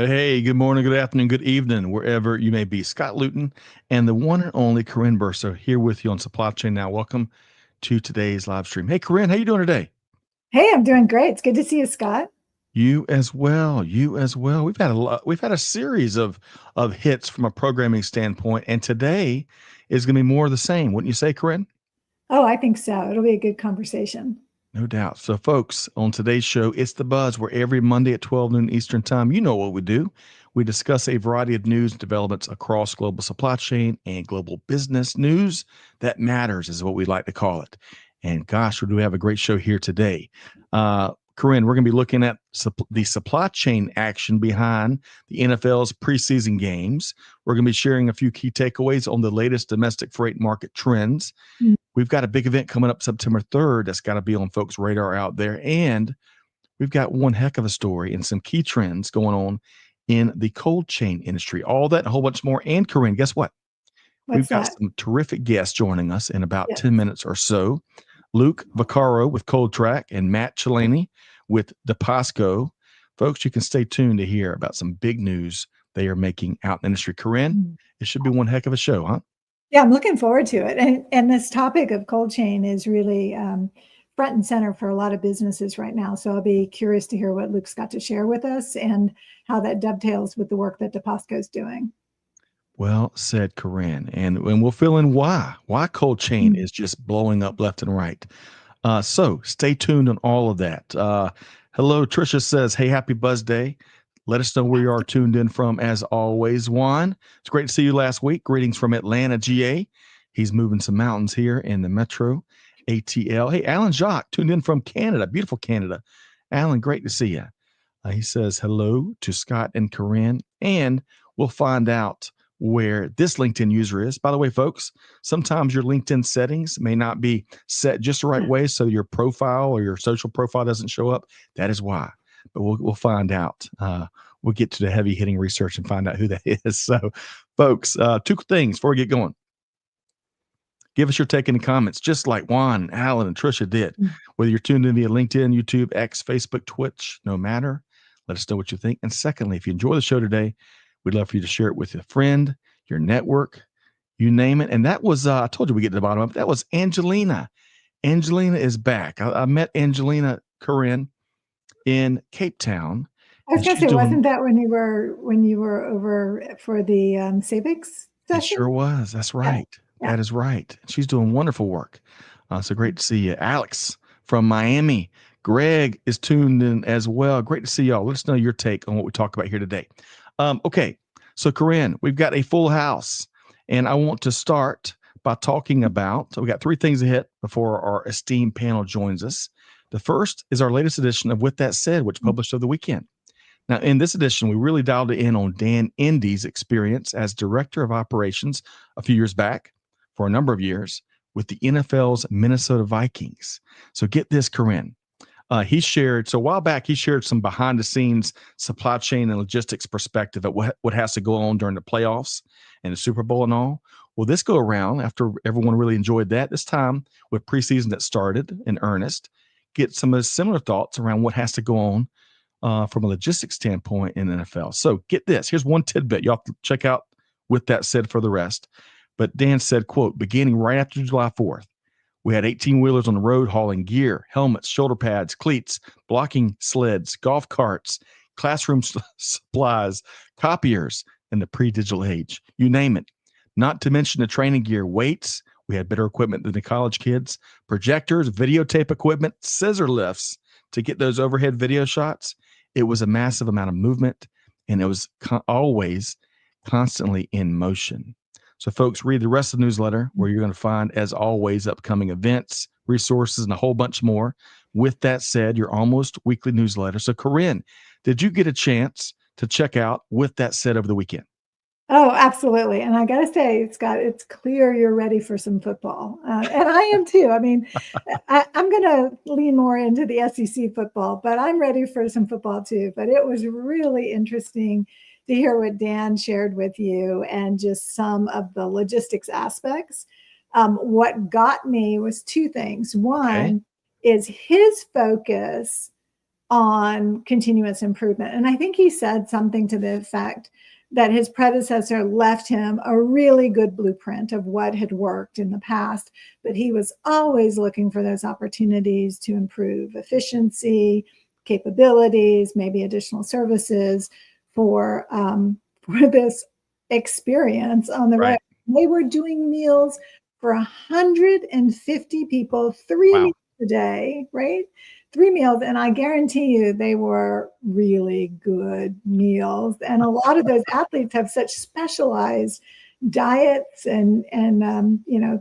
Hey, good morning, good afternoon, good evening, wherever you may be. Scott Luton and the one and only Karin Bursa here with you on Supply Chain Now. Welcome to today's live stream. Hey, Karin, how you doing today? Hey, I'm doing great. It's good to see you, Scott. You as well. You as well. We've had a lot. We've had a series of hits from a programming standpoint, and today is going to be more of the same. Wouldn't you say, Karin? Oh, I think so. It'll be a good conversation. No doubt. So, folks, on today's show, it's The Buzz, where every Monday at 12 noon Eastern Time, you know what we do. We discuss a variety of news and developments across global supply chain and global business news that matters, is what we like to call it. And gosh, do we have a great show here today. Corinne, we're going to be looking at the supply chain action behind the NFL's preseason games. We're going to be sharing a few key takeaways on the latest domestic freight market trends. Mm. We've got a big event coming up September 3rd that's got to be on folks' radar out there. And we've got one heck of a story and some key trends going on in the cold chain industry. All that and a whole bunch more. And Corinne, guess what? We've What's got that? some terrific guests joining us in about Yeah. 10 minutes or so. Luke Vaccaro with ColdTrack and Matt Celani with Deposco. Folks, you can stay tuned to hear about some big news they are making out in the industry. Corinne, Mm. it should be one heck of a show, huh? Yeah, I'm looking forward to it. And this topic of cold chain is really front and center for a lot of businesses right now. So I'll be curious to hear what Luke's got to share with us and how that dovetails with the work that Deposco is doing. Well said, Corinne. And we'll fill in why cold chain Mm. is just blowing up left and right. So stay tuned on all of that. Hello, Trisha says, hey, happy Buzz Day. Let us know where you are tuned in from as always. Juan, it's great to see you last week. Greetings from Atlanta, GA. He's moving some mountains here in the metro ATL. Hey, Alan Jacques, tuned in from Canada, beautiful Canada. Alan, great to see you. He says hello to Scott and Corinne, and we'll find out where this LinkedIn user is. By the way, folks, sometimes your LinkedIn settings may not be set just the right way, so your profile or your social profile doesn't show up. That is why. But we'll find out. We'll get to the heavy hitting research and find out who that is. So, folks, two things before we get going. Give us your take in the comments, just like Juan, Alan, and Trisha did. Mm. Whether you're tuned in via LinkedIn, YouTube, X, Facebook, Twitch, no matter. Let us know what you think. And secondly, if you enjoy the show today, we'd love for you to share it with a friend, your network, you name it. And that was, I told you we get to the bottom of it. That was Angelina. Angelina is back. I met Angelina Corinne in Cape Town, I was and going to she's say, doing, wasn't that when you were over for the Civics it session? sure was. That's Yeah, right. yeah. That is right. She's doing wonderful work. So great to see you. Alex from Miami. Greg is tuned in as well. Great to see y'all. Let us know your take on what we talk about here today. Okay. So, Corinne, we've got a full house, and I want to start by talking about. So, we got three things to hit before our esteemed panel joins us. The first is our latest edition of With That Said, which published over the weekend. Now, in this edition, we really dialed in on Dan Indy's experience as director of operations a few years back for a number of years with the NFL's Minnesota Vikings. So get this, Corinne. So a while back, he shared some behind the scenes supply chain and logistics perspective at what has to go on during the playoffs and the Super Bowl and all. Well, this go around, after everyone really enjoyed that, this time with preseason that started in earnest, get some of the similar thoughts around what has to go on from a logistics standpoint in the NFL. So get this. Here's one tidbit. Y'all have to check out With That Said for the rest. But Dan said, quote, beginning right after July 4th, we had 18-wheelers on the road hauling gear, helmets, shoulder pads, cleats, blocking sleds, golf carts, classroom supplies, copiers in the pre-digital age. You name it. Not to mention the training gear, weights. We had better equipment than the college kids, projectors, videotape equipment, scissor lifts to get those overhead video shots. It was a massive amount of movement, and it was always constantly in motion. So, folks, read the rest of the newsletter where you're going to find, as always, upcoming events, resources, and a whole bunch more. With that said, your almost weekly newsletter. So, Corinne, did you get a chance to check out With That Said over the weekend? Oh, absolutely. And I got to say, Scott, it's clear you're ready for some football. And I am too. I mean, I'm going to lean more into the SEC football, but I'm ready for some football too. But it was really interesting to hear what Dan shared with you and just some of the logistics aspects. What got me was two things. Okay. One is his focus on continuous improvement. And I think he said something to the effect that his predecessor left him a really good blueprint of what had worked in the past, but he was always looking for those opportunities to improve efficiency, capabilities, maybe additional services for this experience on the road. They were doing meals for 150 people, 3 meals a day, right? 3 meals, and I guarantee you they were really good meals. And a lot of those athletes have such specialized diets and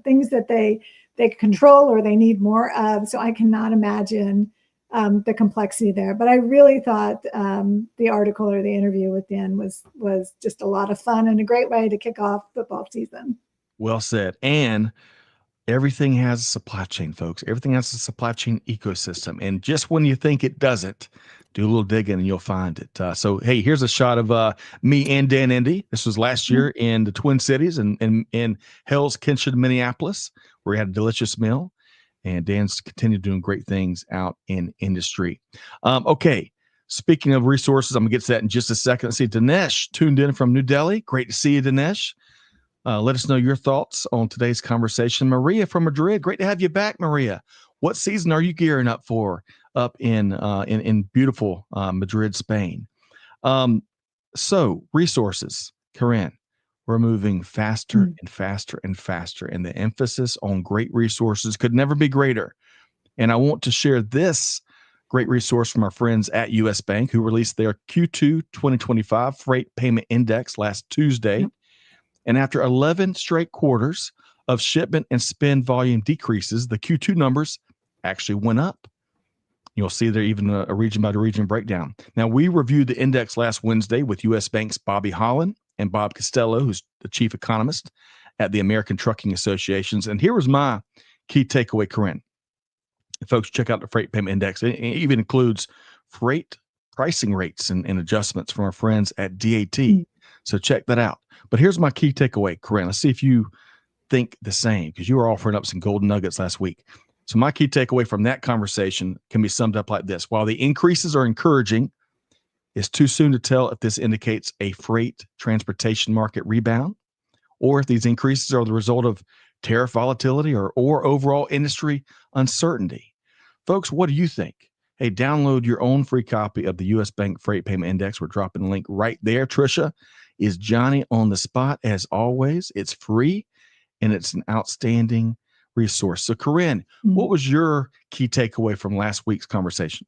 things that they control or they need more of. So I cannot imagine the complexity there. But I really thought the article or the interview with Dan was just a lot of fun and a great way to kick off football season. Well said. And everything has a supply chain, folks. Everything has a supply chain ecosystem. And just when you think it doesn't, do a little digging and you'll find it. So, hey, here's a shot of me and Dan Indy. This was last year in the Twin Cities and in Hell's Kitchen, Minneapolis, where we had a delicious meal. And Dan's continued doing great things out in industry. Okay, speaking of resources, I'm going to get to that in just a second. Let's see, Dinesh tuned in from New Delhi. Great to see you, Dinesh. Let us know your thoughts on today's conversation. Maria from Madrid, great to have you back, Maria. What season are you gearing up for up in beautiful Madrid, Spain? So resources, Karin, we're moving faster and faster and faster, and the emphasis on great resources could never be greater. And I want to share this great resource from our friends at US Bank, who released their Q2 2025 Freight Payment Index last Tuesday. And after 11 straight quarters of shipment and spend volume decreases, the Q2 numbers actually went up. You'll see there even a region by region breakdown. Now, we reviewed the index last Wednesday with U.S. Bank's Bobby Holland and Bob Costello, who's the chief economist at the American Trucking Associations. And here was my key takeaway, Karin. Folks, check out the Freight Payment Index. It even includes freight pricing rates and adjustments from our friends at DAT. So check that out. But here's my key takeaway, Karin. Let's see if you think the same, because you were offering up some golden nuggets last week. So my key takeaway from that conversation can be summed up like this. While the increases are encouraging, it's too soon to tell if this indicates a freight transportation market rebound, or if these increases are the result of tariff volatility or overall industry uncertainty. Folks, what do you think? Hey, download your own free copy of the U.S. Bank Freight Payment Index. We're dropping the link right there. Trisha, is Johnny on the spot as always. It's free and it's an outstanding resource. So, Karin, what was your key takeaway from last week's conversation?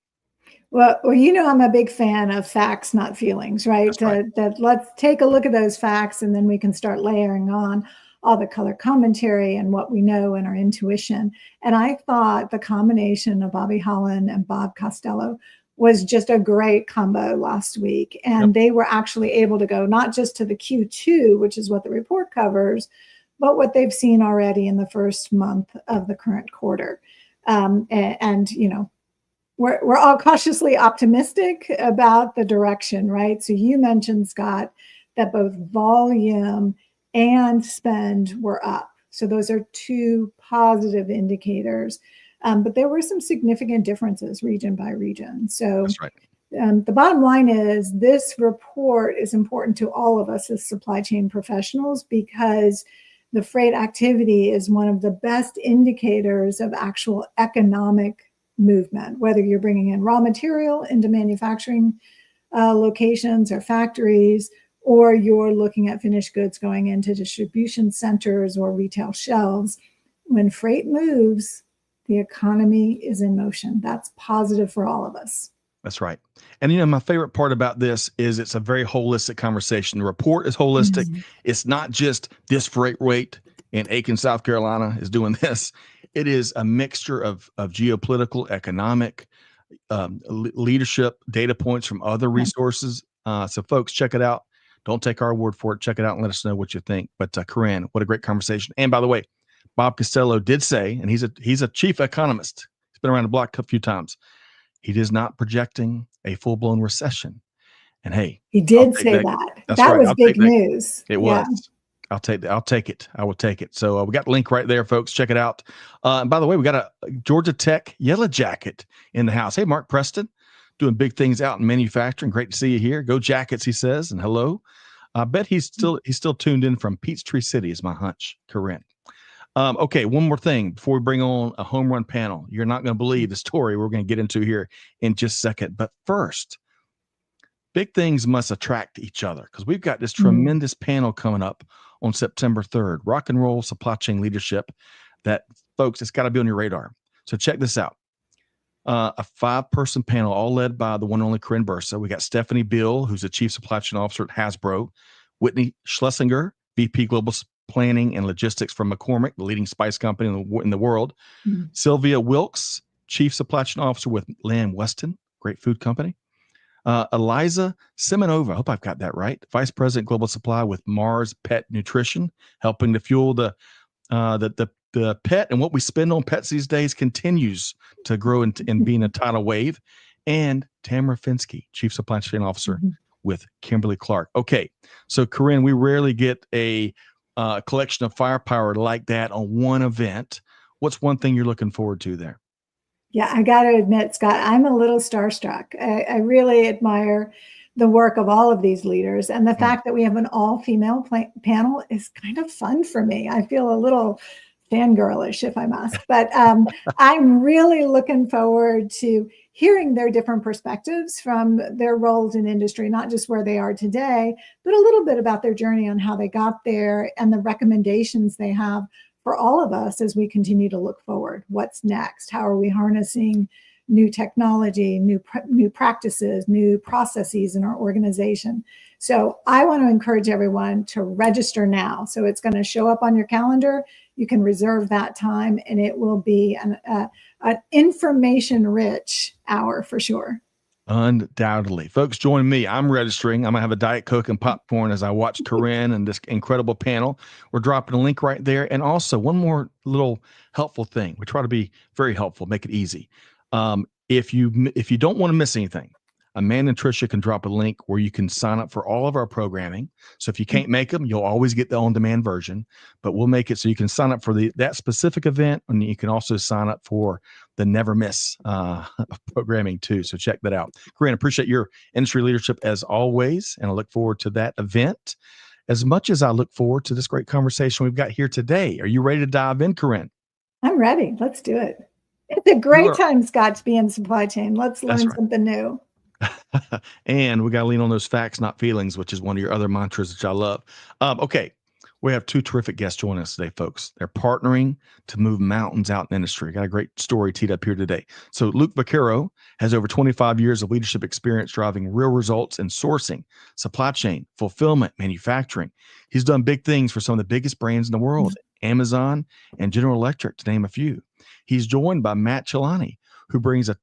Well, I'm a big fan of facts, not feelings, right? That let's take a look at those facts and then we can start layering on all the color commentary and what we know and our intuition. And I thought the combination of Bobby Holland and Bob Costello was just a great combo last week. And they were actually able to go not just to the Q2, which is what the report covers, but what they've seen already in the first month of the current quarter. We're all cautiously optimistic about the direction, right? So you mentioned, Scott, that both volume and spend were up. So those are two positive indicators. But there were some significant differences region by region. So that's right. The bottom line is this report is important to all of us as supply chain professionals because the freight activity is one of the best indicators of actual economic movement, whether you're bringing in raw material into manufacturing locations or factories, or you're looking at finished goods going into distribution centers or retail shelves. When freight moves, the economy is in motion. That's positive for all of us. That's right. And, my favorite part about this is it's a very holistic conversation. The report is holistic. It's not just this freight rate in Aiken, South Carolina is doing this. It is a mixture of geopolitical, economic, leadership, data points from other resources. So folks, check it out. Don't take our word for it. Check it out and let us know what you think. But Karin, what a great conversation. And by the way, Bob Costello did say, and he's a chief economist. He's been around the block a few times. He is not projecting a full-blown recession. And hey, he did say that. That was big news. It was. I'll take it. I will take it. So we got the link right there, folks. Check it out. And by the way, we got a Georgia Tech Yellow Jacket in the house. Hey, Mark Preston, doing big things out in manufacturing. Great to see you here. Go Jackets, he says, and hello. I bet he's still tuned in from Peachtree City is my hunch, Karin. Okay, one more thing before we bring on a home run panel. You're not going to believe the story we're going to get into here in just a second. But first, big things must attract each other because we've got this tremendous panel coming up on September 3rd, rock and roll supply chain leadership that, folks, it's got to be on your radar. So check this out. A 5-person panel, all led by the one and only Karin Bursa. We got Stephanie Bill, who's the Chief Supply Chain Officer at Hasbro, Whitney Schlesinger, VP Global Planning and Logistics from McCormick, the leading spice company in the world, Sylvia Wilkes, Chief Supply Chain Officer with Lamb Weston, great food company, Eliza Simonova, I hope I've got that right, Vice President Global Supply with Mars Pet Nutrition, helping to fuel the pet and what we spend on pets these days continues to grow and be in a tidal wave. And Tamara Finsky, Chief Supply Chain Officer with Kimberly Clark. Okay, so Karin, we rarely get a collection of firepower like that on one event. What's one thing you're looking forward to there? Yeah, I got to admit, Scott, I'm a little starstruck. I really admire the work of all of these leaders, and the fact that we have an all-female panel is kind of fun for me. I feel a little fangirlish, if I must, but I'm really looking forward to hearing their different perspectives from their roles in industry, not just where they are today, but a little bit about their journey on how they got there and the recommendations they have for all of us as we continue to look forward. What's next? How are we harnessing new technology, new practices, new processes in our organization? So I want to encourage everyone to register now. So it's going to show up on your calendar. You can reserve that time, and it will be an information-rich hour for sure. Undoubtedly. Folks, join me. I'm registering. I'm going to have a Diet Coke and popcorn as I watch Karin and this incredible panel. We're dropping a link right there. And also, one more little helpful thing. We try to be very helpful, make it easy. If you don't want to miss anything, Amanda and Tricia can drop a link where you can sign up for all of our programming. So if you can't make them, you'll always get the on-demand version, but we'll make it so you can sign up for that specific event, and you can also sign up for the never miss programming too. So check that out. Karin, appreciate your industry leadership as always, and I look forward to that event as much as I look forward to this great conversation we've got here today. Are you ready to dive in, Karin? I'm ready. Let's do it. It's a great time, Scott, to be in supply chain. Let's learn something new. And we got to lean on those facts, not feelings, which is one of your other mantras, which I love. Okay. We have 2 terrific guests joining us today, folks. They're partnering to move mountains out in industry. Got a great story teed up here today. So Luke Vaccaro has over 25 years of leadership experience driving real results in sourcing, supply chain, fulfillment, manufacturing. He's done big things for some of the biggest brands in the world, Amazon and General Electric, to name a few. He's joined by Matt Celani, who brings a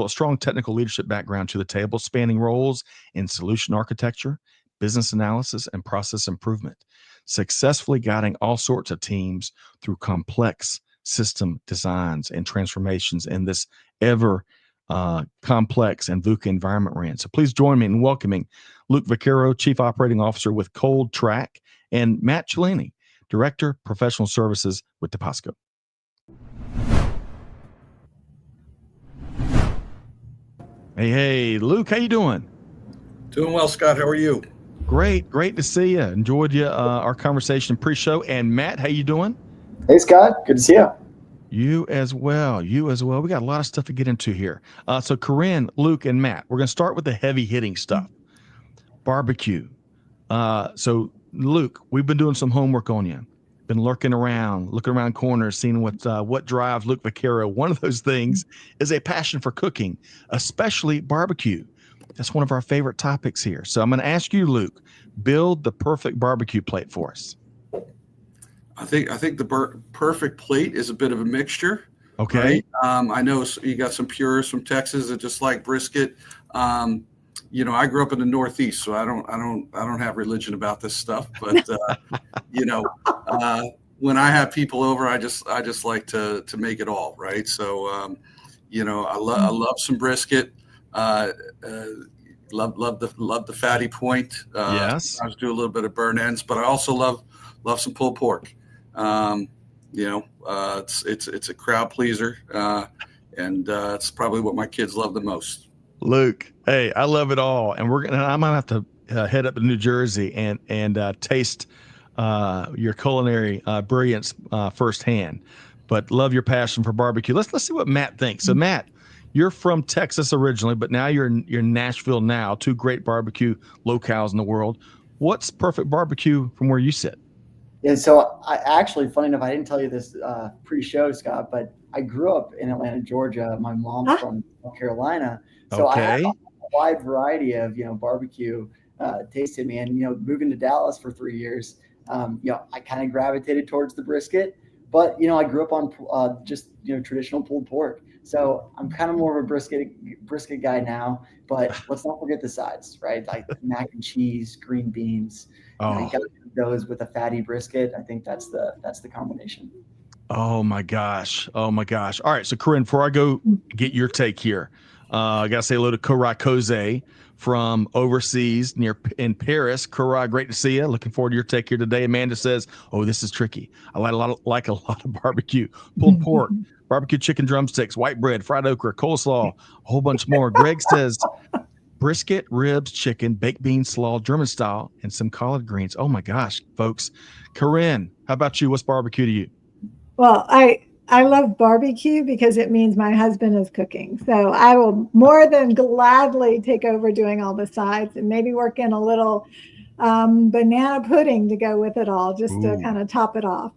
strong technical leadership background to the table, spanning roles in solution architecture, business analysis, and process improvement, successfully guiding all sorts of teams through complex system designs and transformations in this ever complex and VUCA environment we're in. So please join me in welcoming Luke Vaccaro, Chief Operating Officer with ColdTrack, and Matt Celani, Director, Professional Services with Deposco. Hey, Luke, how you doing? Doing well, Scott. How are you? Great to see you. Enjoyed our conversation pre-show. And Matt, how you doing? Hey, Scott. Good to see you. You as well. We got a lot of stuff to get into here. So Karin, Luke, and Matt, we're going to start with the heavy hitting stuff. Barbecue. So Luke, we've been doing some homework on you. Been looking around corners, seeing what drives Luke Vaccaro. One of those things is a passion for cooking, especially barbecue. That's one of our favorite topics here. So I'm going to ask you, Luke, build the perfect barbecue plate for us. I think the perfect plate is a bit of a mixture. Okay. Right? I know you got some purists from Texas that just like brisket. I grew up in the Northeast, so I don't have religion about this stuff. But when I have people over, I just like to make it all right. So I love some brisket. Love the fatty point. Yes. I do a little bit of burn ends, but I also love some pulled pork. It's a crowd pleaser, and it's probably what my kids love the most. Luke, hey, I love it all, and I'm gonna have to head up to New Jersey and taste your culinary brilliance firsthand. But love your passion for barbecue. Let's see what Matt thinks. So Matt, you're from Texas originally, but now you're in Nashville now. Two great barbecue locales in the world. What's perfect barbecue from where you sit? Yeah, so I actually, funny enough, I didn't tell you this pre-show, Scott, but I grew up in Atlanta, Georgia. My mom's from North Carolina, so I have Okay. a wide variety of barbecue taste in me. And moving to Dallas for 3 years, I kind of gravitated towards the brisket, but I grew up on just traditional pulled pork. So I'm kind of more of a brisket guy now. But let's not forget the sides, right? Like mac and cheese, green beans. You Oh, got to do those with a fatty brisket. I think that's the combination. oh my gosh. Oh my gosh. All right. So Karin, before I go get your take here, I gotta say hello to Karai Koze from overseas in Paris. Karai, great to see you. Looking forward to your take here today. Amanda says, "Oh, this is tricky. I like a lot of barbecue, pulled pork, barbecue chicken drumsticks, white bread, fried okra, coleslaw, a whole bunch more." Greg says, brisket, ribs, chicken, baked beans, slaw, German style, and some collard greens. Oh my gosh, folks. Karin, how about you? What's barbecue to you? Well, I love barbecue because it means my husband is cooking. So I will more than gladly take over doing all the sides and maybe work in a little banana pudding to go with it all, just to kind of top it off.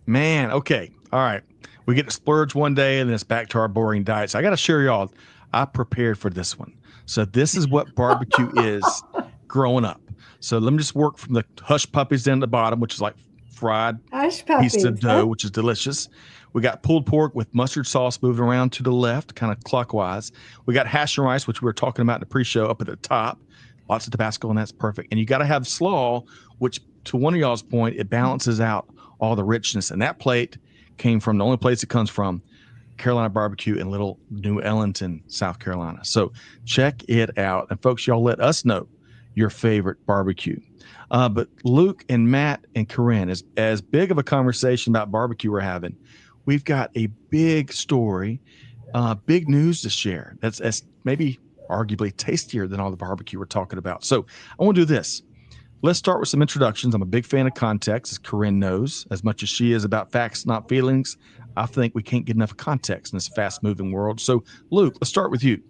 Man, okay. All right. We get to splurge one day and then it's back to our boring diets. I got to share y'all, I prepared for this one. So this is what barbecue is growing up. So let me just work from the hush puppies down to the bottom, which is like fried Hush piece puppies. of dough, which is delicious. We got pulled pork with mustard sauce moving around to the left, kind of clockwise. We got hash and rice, which we were talking about in the pre-show, up at the top. Lots of Tabasco, and that's perfect. And you got to have slaw, which to one of y'all's point, it balances out all the richness. And that plate came from the only place it comes from, Carolina Barbecue in Little New Ellington, South Carolina. So check it out. And folks, y'all let us know your favorite barbecue. But Luke and Matt and Karin, as big of a conversation about barbecue we're having, we've got a big story, big news to share. That's maybe arguably tastier than all the barbecue we're talking about. So I want to do this. Let's start with some introductions. I'm a big fan of context, as Karin knows, as much as she is about facts, not feelings. I think we can't get enough context in this fast-moving world. So, Luke, let's start with you.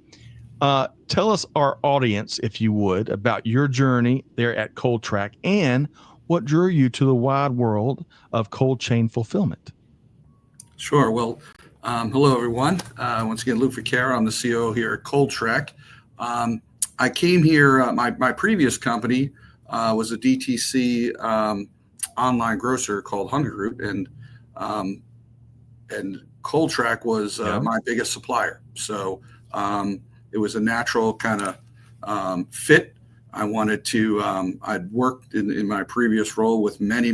Tell us, our audience, if you would, about your journey there at ColdTrack and what drew you to the wide world of cold chain fulfillment. Sure. Well, hello, everyone. Once again, Luke Vaccaro. I'm the CEO here at ColdTrack. I came here, my previous company was a DTC online grocer called Hunger Group, and ColdTrack was my biggest supplier. So it was a natural kind of fit. I wanted to, I'd worked in my previous role with many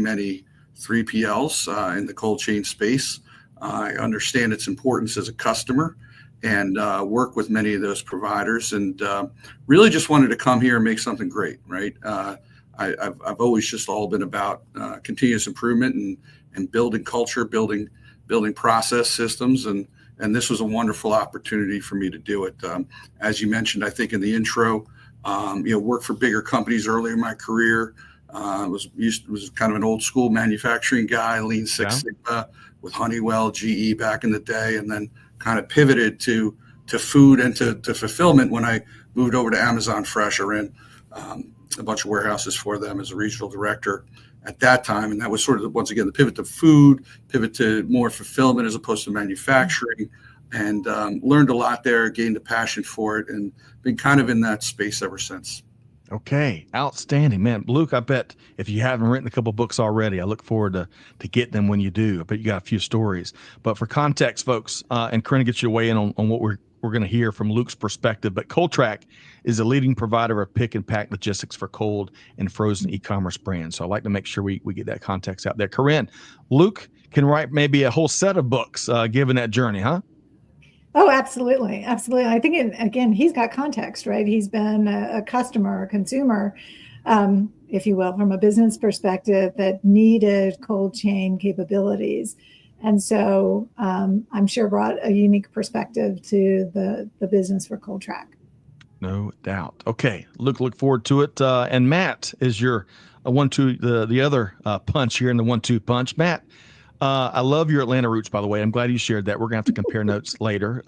3PLs in the cold chain space. I understand its importance as a customer and work with many of those providers, and really just wanted to come here and make something great, right? I've always just all been about continuous improvement and building culture, building process systems, and this was a wonderful opportunity for me to do it. As you mentioned, I think in the intro, worked for bigger companies earlier in my career. Was kind of an old school manufacturing guy, Lean Six Sigma with Honeywell, GE back in the day, and then kind of pivoted to food and to fulfillment when I moved over to Amazon Fresh. I ran a bunch of warehouses for them as a regional director at that time, and that was sort of once again the pivot to food, pivot to more fulfillment as opposed to manufacturing, and learned a lot there, gained a passion for it, and been kind of in that space ever since. Okay, outstanding, man. Luke, I bet if you haven't written a couple books already, I look forward to getting them when you do. I bet you got a few stories. But for context, folks, and Karin gets you weigh in on what we're going to hear from Luke's perspective. But ColdTrack is a leading provider of pick and pack logistics for cold and frozen e-commerce brands. So I like to make sure we get that context out there. Karin, Luke can write maybe a whole set of books given that journey, huh? Oh, absolutely. Absolutely. I think, again, he's got context, right? He's been a customer, a consumer, if you will, from a business perspective that needed cold chain capabilities. And so I'm sure brought a unique perspective to the business for ColdTrack. No doubt. Okay, look forward to it. And Matt is your 1-2, the other punch here in the 1-2 punch. Matt, I love your Atlanta roots, by the way. I'm glad you shared that. We're gonna have to compare notes later.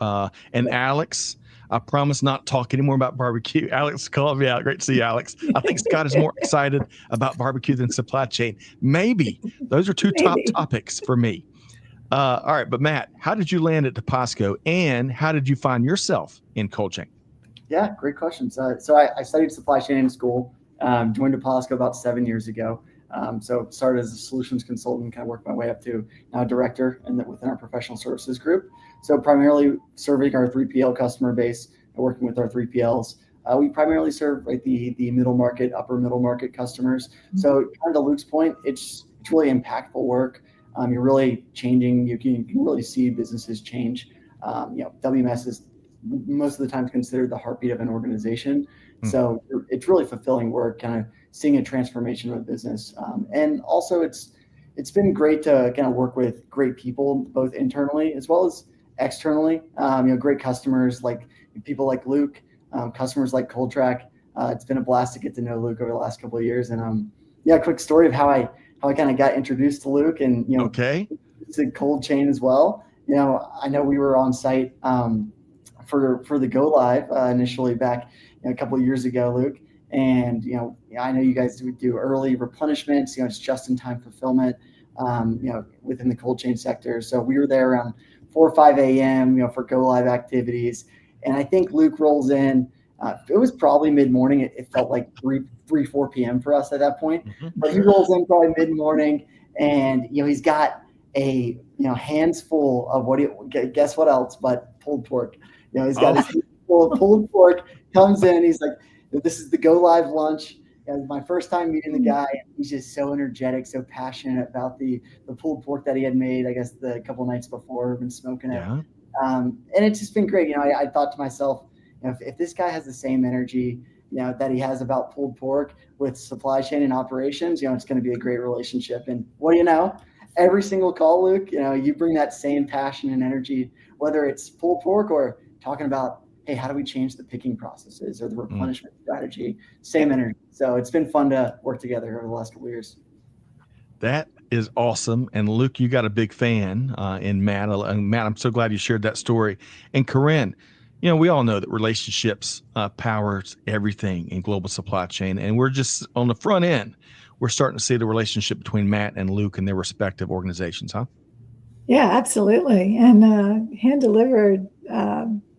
And Alex, I promise not to talk anymore about barbecue. Alex called me out. Great to see you, Alex. I think Scott is more excited about barbecue than supply chain. Maybe those are two top topics for me. All right, but Matt, how did you land at Deposco, and how did you find yourself in cold chain? Yeah, great questions. So I studied supply chain in school, joined Deposco about 7 years ago. So started as a solutions consultant, kind of worked my way up to now director within our professional services group. So primarily serving our 3PL customer base and working with our 3PLs. We primarily serve the middle market, upper middle market customers. So kind of to Luke's point, it's really impactful work. You're really changing. You can really see businesses change. WMS is most of the time considered the heartbeat of an organization. So it's really fulfilling work, kind of seeing a transformation of a business. And also it's been great to kind of work with great people, both internally as well as externally. Great customers, like people like Luke, customers like ColdTrack. It's been a blast to get to know Luke over the last couple of years. And a quick story of how I kind of got introduced to Luke, and to cold chain as well. I know we were on site for the go live initially back a couple of years ago, Luke. And I know you guys do early replenishments. It's just in time fulfillment. Within the cold chain sector. So we were there around 4 or 5 a.m. For go live activities. And I think Luke rolls in. It was probably mid morning. It felt like 4 p.m. for us at that point. But he rolls in probably mid morning, and he's got a hands full of guess what else but pulled pork. He's got his hands full of pulled pork. Comes in, he's like, "This is the go live lunch." And my first time meeting the guy, he's just so energetic, so passionate about the pulled pork that he had made, I guess, the couple nights before, been smoking it. Yeah. And it's just been great. I thought to myself, if this guy has the same energy, that he has about pulled pork with supply chain and operations, it's going to be a great relationship. And what do you know? Every single call, Luke, you bring that same passion and energy, whether it's pulled pork or talking about, hey, how do we change the picking processes or the replenishment strategy? Same energy. So it's been fun to work together over the last couple of years. That is awesome. And Luke, you got a big fan in Matt. And Matt, I'm so glad you shared that story. And Karin, we all know that relationships powers everything in global supply chain. And we're just on the front end. We're starting to see the relationship between Matt and Luke and their respective organizations, huh? Yeah, absolutely. And hand delivered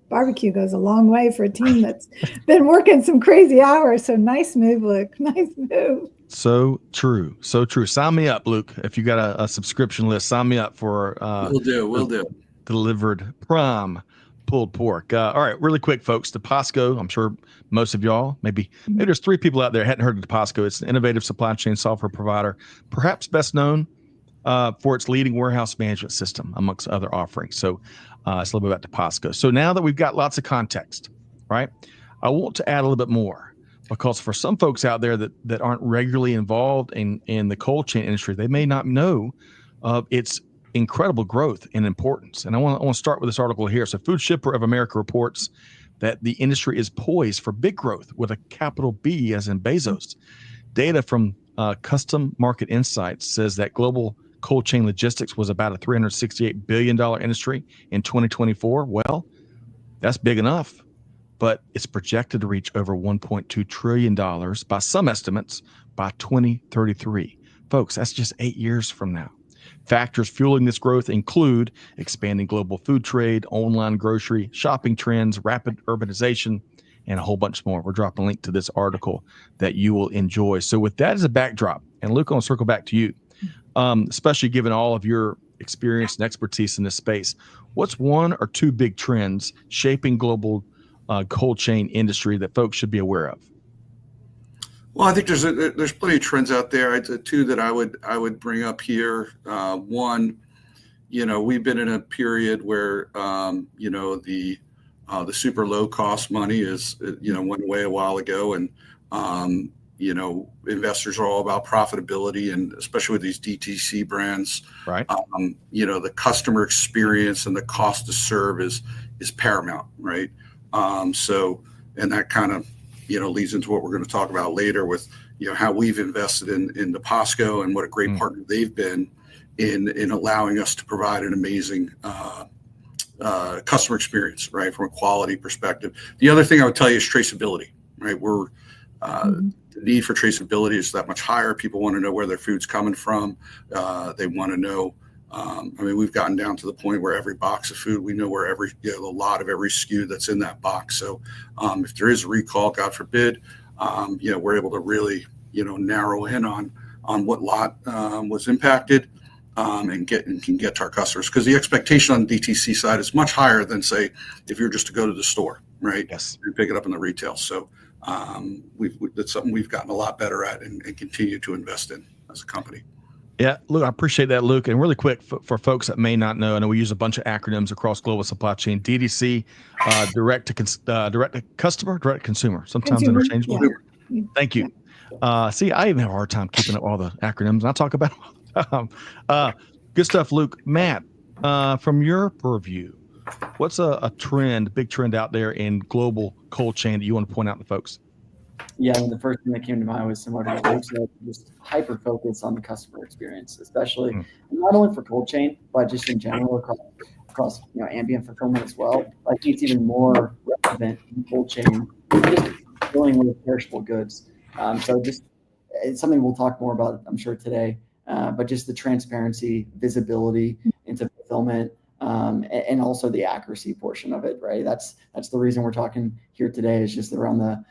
barbecue goes a long way for a team that's been working some crazy hours. So nice move, Luke. Nice move. So true. So true. Sign me up, Luke. If you got a subscription list, sign me up for We'll do. Delivered prime pulled pork. All right, really quick, folks. Deposco, I'm sure most of y'all, maybe there's 3 people out there hadn't heard of Deposco. It's an innovative supply chain software provider, perhaps best known for its leading warehouse management system, amongst other offerings. So it's a little bit about Deposco. So now that we've got lots of context, right, I want to add a little bit more, because for some folks out there that aren't regularly involved in the cold chain industry, they may not know of its incredible growth and importance. And I want to start with this article here. So Food Shipper of America reports that the industry is poised for big growth with a capital B as in Bezos. Data from Custom Market Insights says that global cold chain logistics was about a $368 billion industry in 2024. Well, that's big enough, but it's projected to reach over $1.2 trillion by some estimates by 2033. Folks, that's just 8 years from now. Factors fueling this growth include expanding global food trade, online grocery shopping trends, rapid urbanization, and a whole bunch more. We're dropping a link to this article that you will enjoy. So with that as a backdrop, and Luke, I'll circle back to you, especially given all of your experience and expertise in this space, what's 1 or 2 big trends shaping global cold chain industry that folks should be aware of? Well, I think there's plenty of trends out there. 2 that I would bring up here. 1, we've been in a period where the super low cost money is went away a while ago, and investors are all about profitability, and especially with these DTC brands, right? The customer experience and the cost to serve is paramount, right? So and that kind of, leads into what we're going to talk about later with, how we've invested in Deposco and what a great partner they've been in allowing us to provide an amazing customer experience, right, from a quality perspective. The other thing I would tell you is traceability, right? The need for traceability is that much higher. People want to know where their food's coming from. They want to know. We've gotten down to the point where every box of food, we know where a lot of every SKU that's in that box. So if there is a recall, God forbid, we're able to really, narrow in on what lot was impacted and can get to our customers. Because the expectation on the DTC side is much higher than, say, if you're just to go to the store, right? Yes. And pick it up in the retail. So that's something we've gotten a lot better at and continue to invest in as a company. Yeah, Luke, I appreciate that, Luke. And really quick, for folks that may not know, I know we use a bunch of acronyms across global supply chain. DTC, direct to customer, direct to consumer. Sometimes interchangeable. Yeah. Thank you. See, I even have a hard time keeping up all the acronyms, and I talk about them all the time. Good stuff, Luke. Matt, from your purview, what's a big trend out there in global cold chain that you want to point out to folks? Yeah, the first thing that came to mind was similar to what Luke said, just hyper focus on the customer experience, especially not only for cold chain, but just in general across ambient fulfillment as well. I think it's even more relevant in cold chain, just dealing with perishable goods. So just it's something we'll talk more about, I'm sure, today. But just the transparency, visibility into fulfillment, and also the accuracy portion of it, right? That's the reason we're talking here today, is just around the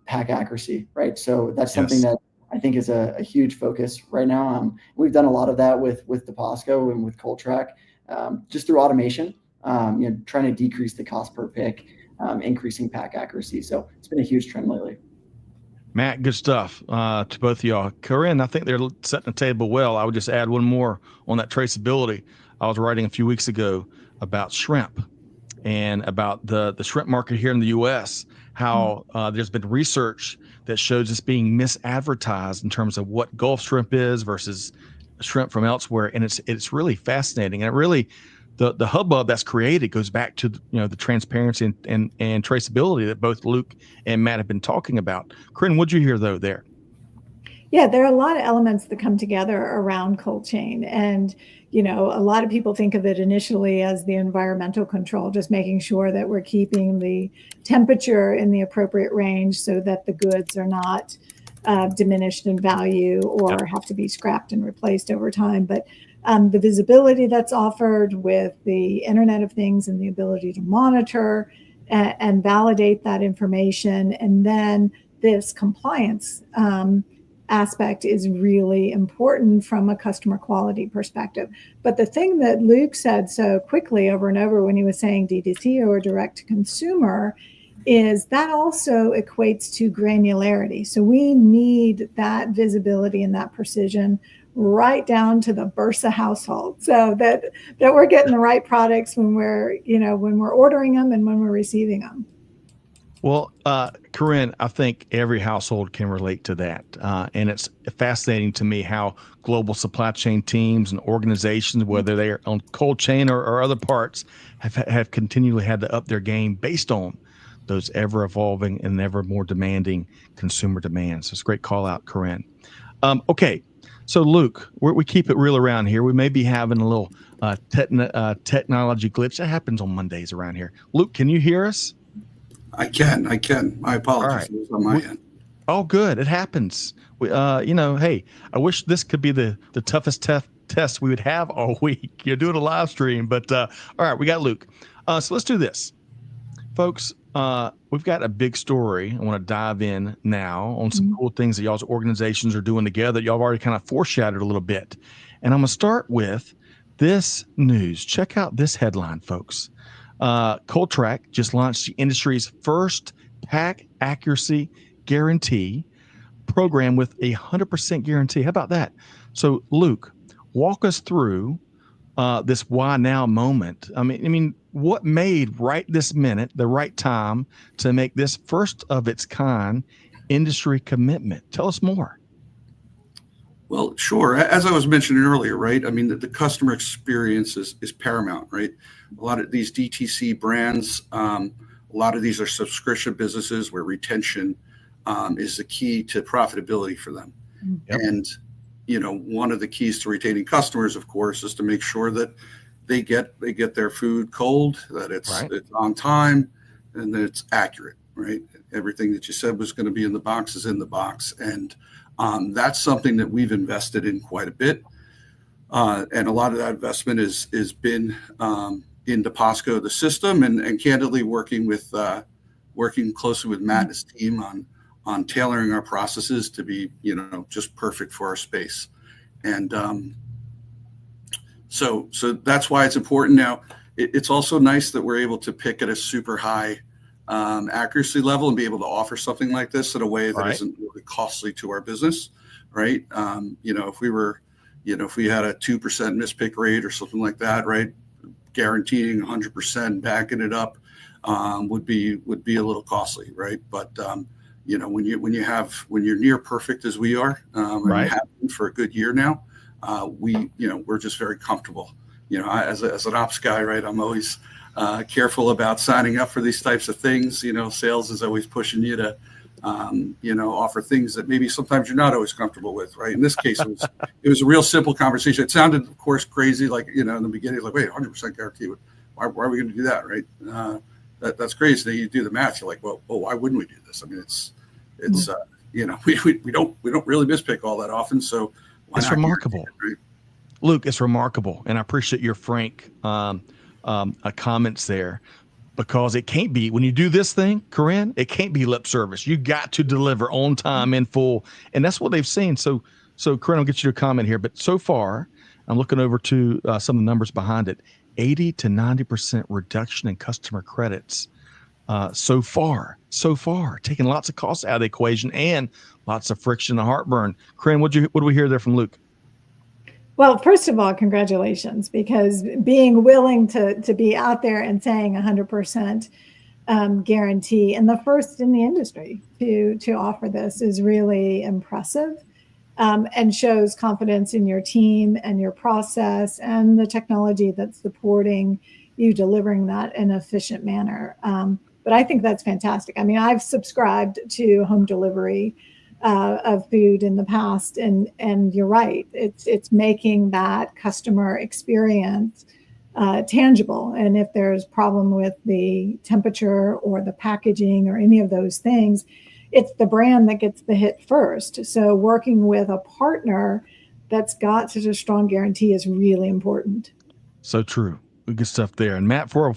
pack accuracy, right? So that's something that I think is a huge focus right now. We've done a lot of that with Deposco and with ColdTrack, just through automation, trying to decrease the cost per pick, increasing pack accuracy. So it's been a huge trend lately. Matt, good stuff to both of y'all. Karin, I think they're setting the table well. I would just add one more on that traceability. I was writing a few weeks ago about shrimp and about the shrimp market here in the U.S., how there's been research that shows it's being misadvertised in terms of what Gulf shrimp is versus shrimp from elsewhere. And it's really fascinating. And it really, the hubbub that's created goes back to the transparency and traceability that both Luke and Matt have been talking about. Karin, what'd you hear though there? Yeah, there are a lot of elements that come together around cold chain. And, a lot of people think of it initially as the environmental control, just making sure that we're keeping the temperature in the appropriate range so that the goods are not diminished in value or have to be scrapped and replaced over time. But the visibility that's offered with the Internet of Things and the ability to monitor and validate that information, and then this compliance aspect is really important from a customer quality perspective. But the thing that Luke said so quickly over and over when he was saying DTC or direct to consumer is that also equates to granularity. So we need that visibility and that precision right down to the Bursa household, so that we're getting the right products when we're ordering them and when we're receiving them. Well, Karin, I think every household can relate to that. And it's fascinating to me how global supply chain teams and organizations, whether they are on cold chain or other parts, have continually had to up their game based on those ever evolving and ever more demanding consumer demands. So it's a great call out, Karin. Okay. So Luke, we keep it real around here. We may be having a little technology glitch that happens on Mondays around here. Luke, can you hear us? I can. My apologies. Right. On my end. Oh, good. It happens. Hey, I wish this could be the toughest test we would have all week. You're doing a live stream, but all right, we got Luke. So let's do this, folks. We've got a big story. I want to dive in now on some cool things that y'all's organizations are doing together. Y'all have already kind of foreshadowed a little bit, and I'm gonna start with this news. Check out this headline, folks. ColdTrack just launched the industry's first pack accuracy guarantee program with 100% guarantee. How about that? So, Luke, walk us through this why now moment. I mean, what made right this minute the right time to make this first of its kind industry commitment? Tell us more. Well, sure. As I was mentioning earlier, right? I mean, the customer experience is paramount, right? A lot of these DTC brands A lot of these are subscription businesses where retention is the key to profitability for them. Yep. And, one of the keys to retaining customers, of course, is to make sure that they get their food cold, that it's on time, and that it's accurate, right? Everything that you said was going to be in the box is in the box. And that's something that we've invested in quite a bit. And a lot of that investment is been in Deposco, the system, and candidly working closely with Matt and his team on tailoring our processes to be, just perfect for our space. And so that's why it's important. Now, it's also nice that we're able to pick at a super high accuracy level and be able to offer something like this in a way that isn't really costly to our business, right? If we were, if we had a 2% mispick rate or something like that, right, guaranteeing 100%, backing it up would be a little costly, right? But when you're near perfect as we are, and we have been for a good year now, we're just very comfortable. As an ops guy, right, I'm always careful about signing up for these types of things. Sales is always pushing you to, offer things that maybe sometimes you're not always comfortable with, right? In this case, it was a real simple conversation. It sounded, of course, crazy, like, in the beginning, like, wait, 100% guarantee. Why are we going to do that, right? That's crazy. Then you do the math. You're like, well, why wouldn't we do this? I mean, it's we don't really mispick all that often, so it's remarkable. Right? Luke, it's remarkable, and I appreciate your frank comments there, because it can't be, when you do this thing, Karin, it can't be lip service. You got to deliver on time in full, and that's what they've seen. So Karin, I'll get you to comment here, but so far, I'm looking over to some of the numbers behind it. 80 to 90% reduction in customer credits so far, taking lots of costs out of the equation and lots of friction and heartburn. Karin, what do we hear there from Luke? Well, first of all, congratulations, because being willing to be out there and saying 100% guarantee, and the first in the industry to offer this, is really impressive, and shows confidence in your team and your process and the technology that's supporting you delivering that in an efficient manner. But I think that's fantastic. I mean, I've subscribed to home delivery of food in the past, and you're right. It's making that customer experience tangible. And if there's problem with the temperature or the packaging or any of those things, it's the brand that gets the hit first. So working with a partner that's got such a strong guarantee is really important. So true. Good stuff there. And Matt, before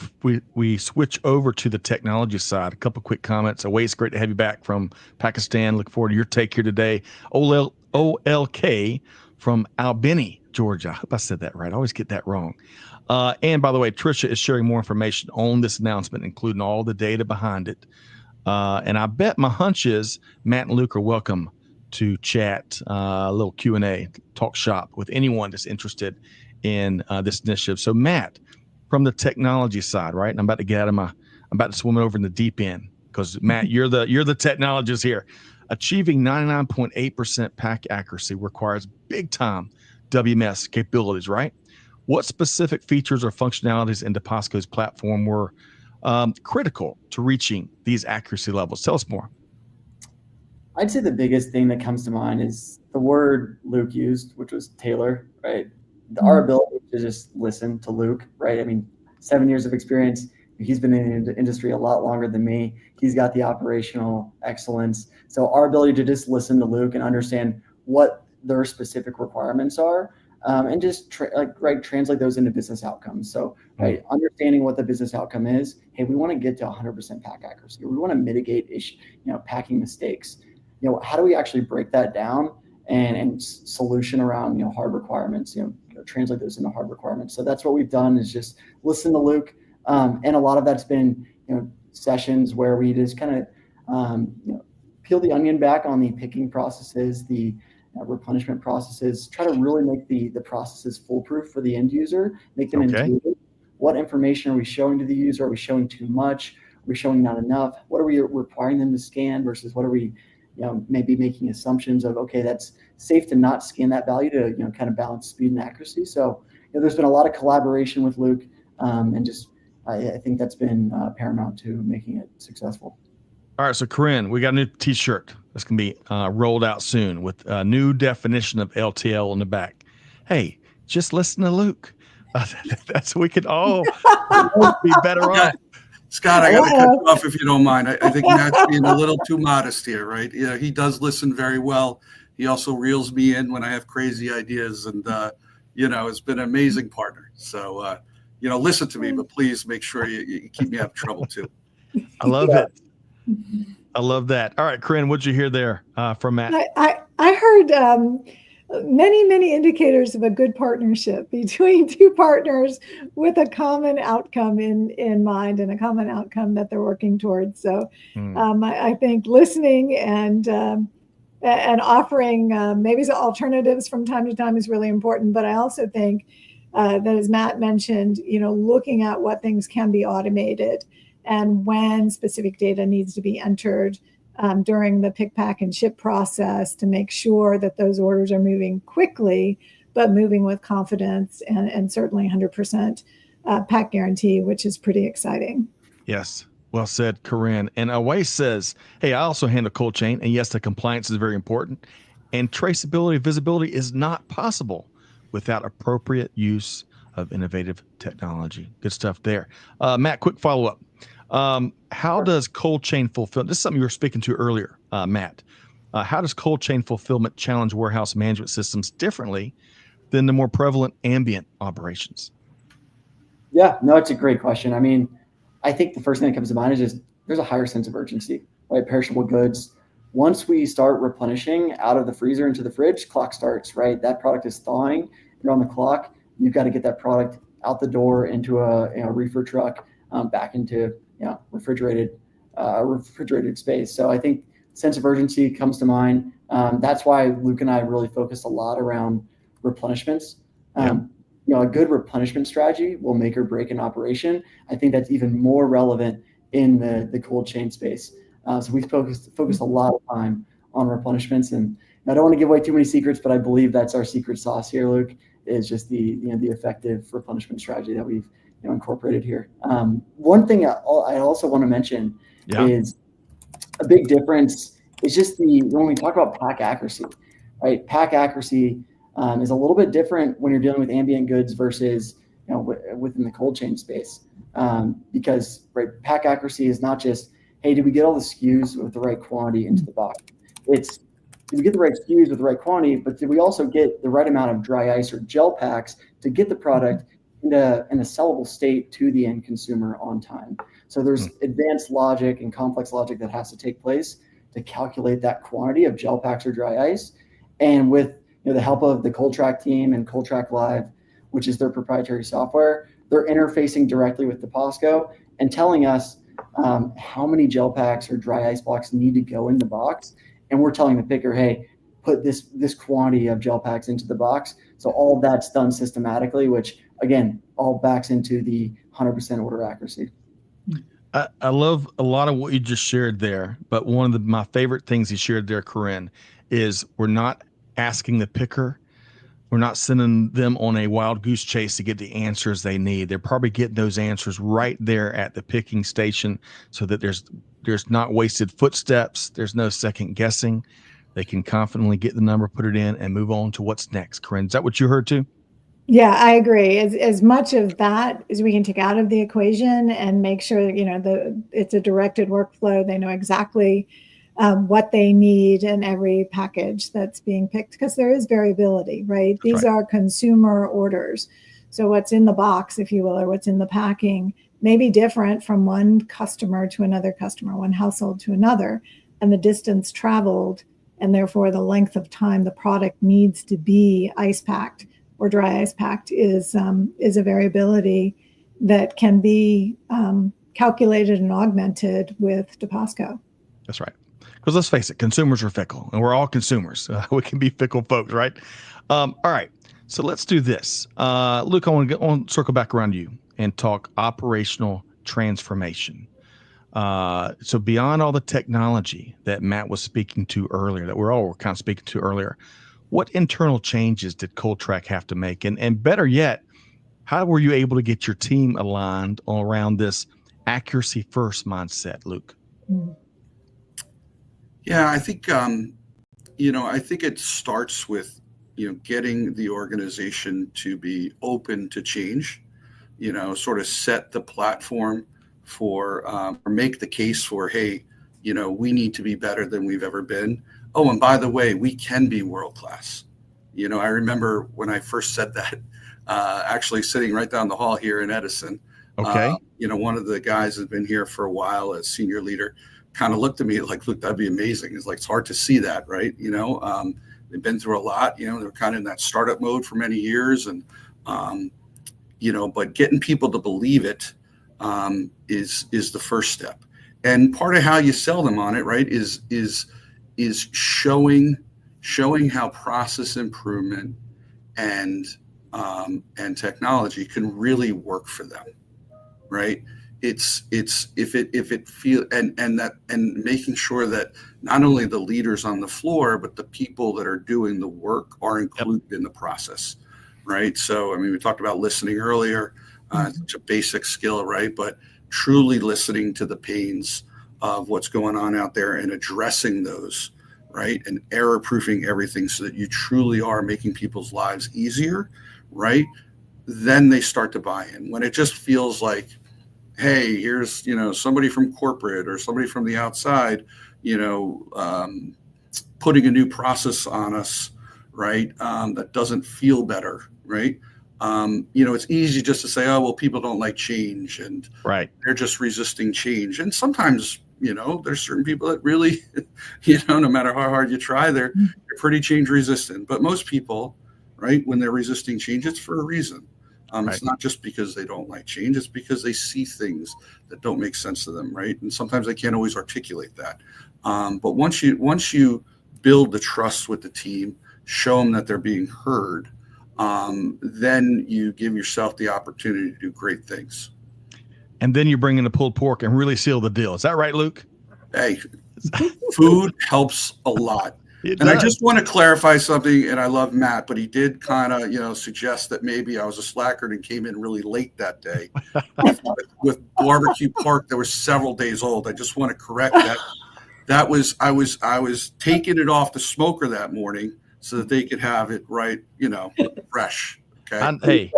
we switch over to the technology side, a couple quick comments. It's great to have you back from Pakistan. Look forward to your take here today. OLK from Albany, Georgia. I hope I said that right. I always get that wrong. And by the way, Tricia is sharing more information on this announcement, including all the data behind it. And I bet my hunch is Matt and Luke are welcome to chat, a little Q&A, talk shop with anyone that's interested in this initiative. So Matt, from the technology side, right? And I'm about to swim over in the deep end, because Matt, you're the technologist here. Achieving 99.8% pack accuracy requires big time WMS capabilities, right? What specific features or functionalities in Deposco's platform were critical to reaching these accuracy levels? Tell us more. I'd say the biggest thing that comes to mind is the word Luke used, which was tailor, right? Our ability to just listen to Luke, right? I mean, 7 years of experience. He's been in the industry a lot longer than me. He's got the operational excellence. So our ability to just listen to Luke and understand what their specific requirements are, and just translate those into business outcomes. So, right, understanding what the business outcome is. Hey, we want to get to 100% pack accuracy. We want to mitigate packing mistakes. How do we actually break that down and solution around hard requirements? Translate those into hard requirements. So that's what we've done, is just listen to Luke, and a lot of that's been sessions where we just kind of peel the onion back on the picking processes, the replenishment processes, try to really make the processes foolproof for the end user, make them intuitive. What information are we showing to the user? Are we showing too much? Are we showing not enough? What are we requiring them to scan versus what are we maybe making assumptions of, okay, that's safe to not scan that value to, kind of balance speed and accuracy. So, there's been a lot of collaboration with Luke, and just, I think that's been paramount to making it successful. All right, so Karin, we got a new T-shirt that's going to be rolled out soon with a new definition of LTL on the back. Hey, just listen to Luke. That's we could all be better off. Scott, I got to cut you off if you don't mind. I think Matt's being a little too modest here, right? Yeah, he does listen very well. He also reels me in when I have crazy ideas, and it's been an amazing partner. So, listen to me, but please make sure you keep me out of trouble too. I love it. I love that. All right, Karin, what'd you hear there from Matt? I heard many indicators of a good partnership between two partners with a common outcome in mind and a common outcome that they're working towards. So I think listening and offering maybe some alternatives from time to time is really important. But I also think that, as Matt mentioned, looking at what things can be automated and when specific data needs to be entered during the pick, pack, and ship process to make sure that those orders are moving quickly, but moving with confidence and certainly 100% pack guarantee, which is pretty exciting. Yes. Well said, Karin. And Away says, hey, I also handle cold chain. And yes, the compliance is very important. And traceability, visibility is not possible without appropriate use of innovative technology. Good stuff there. Matt, quick follow-up. How does cold chain fulfillment, this is something you were speaking to earlier, Matt, how does cold chain fulfillment challenge warehouse management systems differently than the more prevalent ambient operations? Yeah, no, it's a great question. I mean, I think the first thing that comes to mind is just there's a higher sense of urgency, right? Perishable goods. Once we start replenishing out of the freezer into the fridge, clock starts, right? That product is thawing. You're on the clock. You've got to get that product out the door into a reefer truck, back into refrigerated space. So I think sense of urgency comes to mind. That's why Luke and I really focused a lot around replenishments. A good replenishment strategy will make or break an operation. I think that's even more relevant in the cold chain space. So we focused a lot of time on replenishments, and I don't want to give away too many secrets, but I believe that's our secret sauce here, Luke, is just the effective replenishment strategy that we've incorporated here. One thing I also want to mention is a big difference is just when we talk about pack accuracy, right? Pack accuracy is a little bit different when you're dealing with ambient goods versus within the cold chain space, because pack accuracy is not just, hey, did we get all the SKUs with the right quantity into the box? It's, did we get the right SKUs with the right quantity, but did we also get the right amount of dry ice or gel packs to get the product in a sellable state to the end consumer on time? So there's advanced logic and complex logic that has to take place to calculate that quantity of gel packs or dry ice. And with the help of the ColdTrack team and ColdTrack Live, which is their proprietary software, they're interfacing directly with Deposco and telling us how many gel packs or dry ice blocks need to go in the box. And we're telling the picker, hey, put this quantity of gel packs into the box. So all of that's done systematically, which again, all backs into the 100% order accuracy. I love a lot of what you just shared there, but one of my favorite things you shared there, Karin, is we're not asking the picker. We're not sending them on a wild goose chase to get the answers they need. They're probably getting those answers right there at the picking station so that there's not wasted footsteps. There's no second guessing. They can confidently get the number, put it in, and move on to what's next. Karin, is that what you heard too? Yeah, I agree. As much of that as we can take out of the equation and make sure that, it's a directed workflow. They know exactly what they need in every package that's being picked, because there is variability, right? These are consumer orders. So what's in the box, if you will, or what's in the packing may be different from one customer to another customer, one household to another, and the distance traveled, and therefore the length of time the product needs to be ice packed or dry ice packed is a variability that can be calculated and augmented with Deposco. That's right. Because let's face it, consumers are fickle, and we're all consumers. We can be fickle folks, right? All right. So let's do this. Luke, I want to circle back around you and talk operational transformation. So beyond all the technology that Matt was speaking to earlier, that we're all kind of speaking to earlier, what internal changes did ColdTrack have to make? And better yet, How were you able to get your team aligned around this accuracy first mindset, Luke? Yeah, I think, I think it starts with, getting the organization to be open to change, sort of set the platform for, or make the case for, hey, we need to be better than we've ever been. Oh, and by the way, we can be world-class. I remember when I first said that, actually sitting right down the hall here in Edison. Okay. One of the guys has been here for a while as senior leader, kind of looked at me like, look, that'd be amazing. It's like, it's hard to see that, right? They've been through a lot, they're kind of in that startup mode for many years. And, but getting people to believe it is the first step. And part of how you sell them on it, right, is showing how process improvement and technology can really work for them, right? It's if it feel and making sure that not only the leaders on the floor, but the people that are doing the work are included in the process, right? So, we talked about listening earlier. It's a basic skill, right? But truly listening to the pains of what's going on out there and addressing those, right? And error proofing everything so that you truly are making people's lives easier, right? Then they start to buy in. When it just feels like, hey, here's, somebody from corporate or somebody from the outside, putting a new process on us, right? That doesn't feel better, right? It's easy just to say, oh, well, people don't like change and they're just resisting change. And sometimes, there's certain people that really, no matter how hard you try, they're pretty change resistant. But most people, right, when they're resisting change, it's for a reason. It's not just because they don't like change, it's because they see things that don't make sense to them, right? And sometimes they can't always articulate that. But once you build the trust with the team, show them that they're being heard, then you give yourself the opportunity to do great things. And then you bring in the pulled pork and really seal the deal. Is that right, Luke? Hey, food helps a lot. I just want to clarify something, and I love Matt, but he did kind of, suggest that maybe I was a slacker and came in really late that day with barbecue pork that was several days old. I just want to correct that. I was taking it off the smoker that morning so that they could have it fresh. Okay.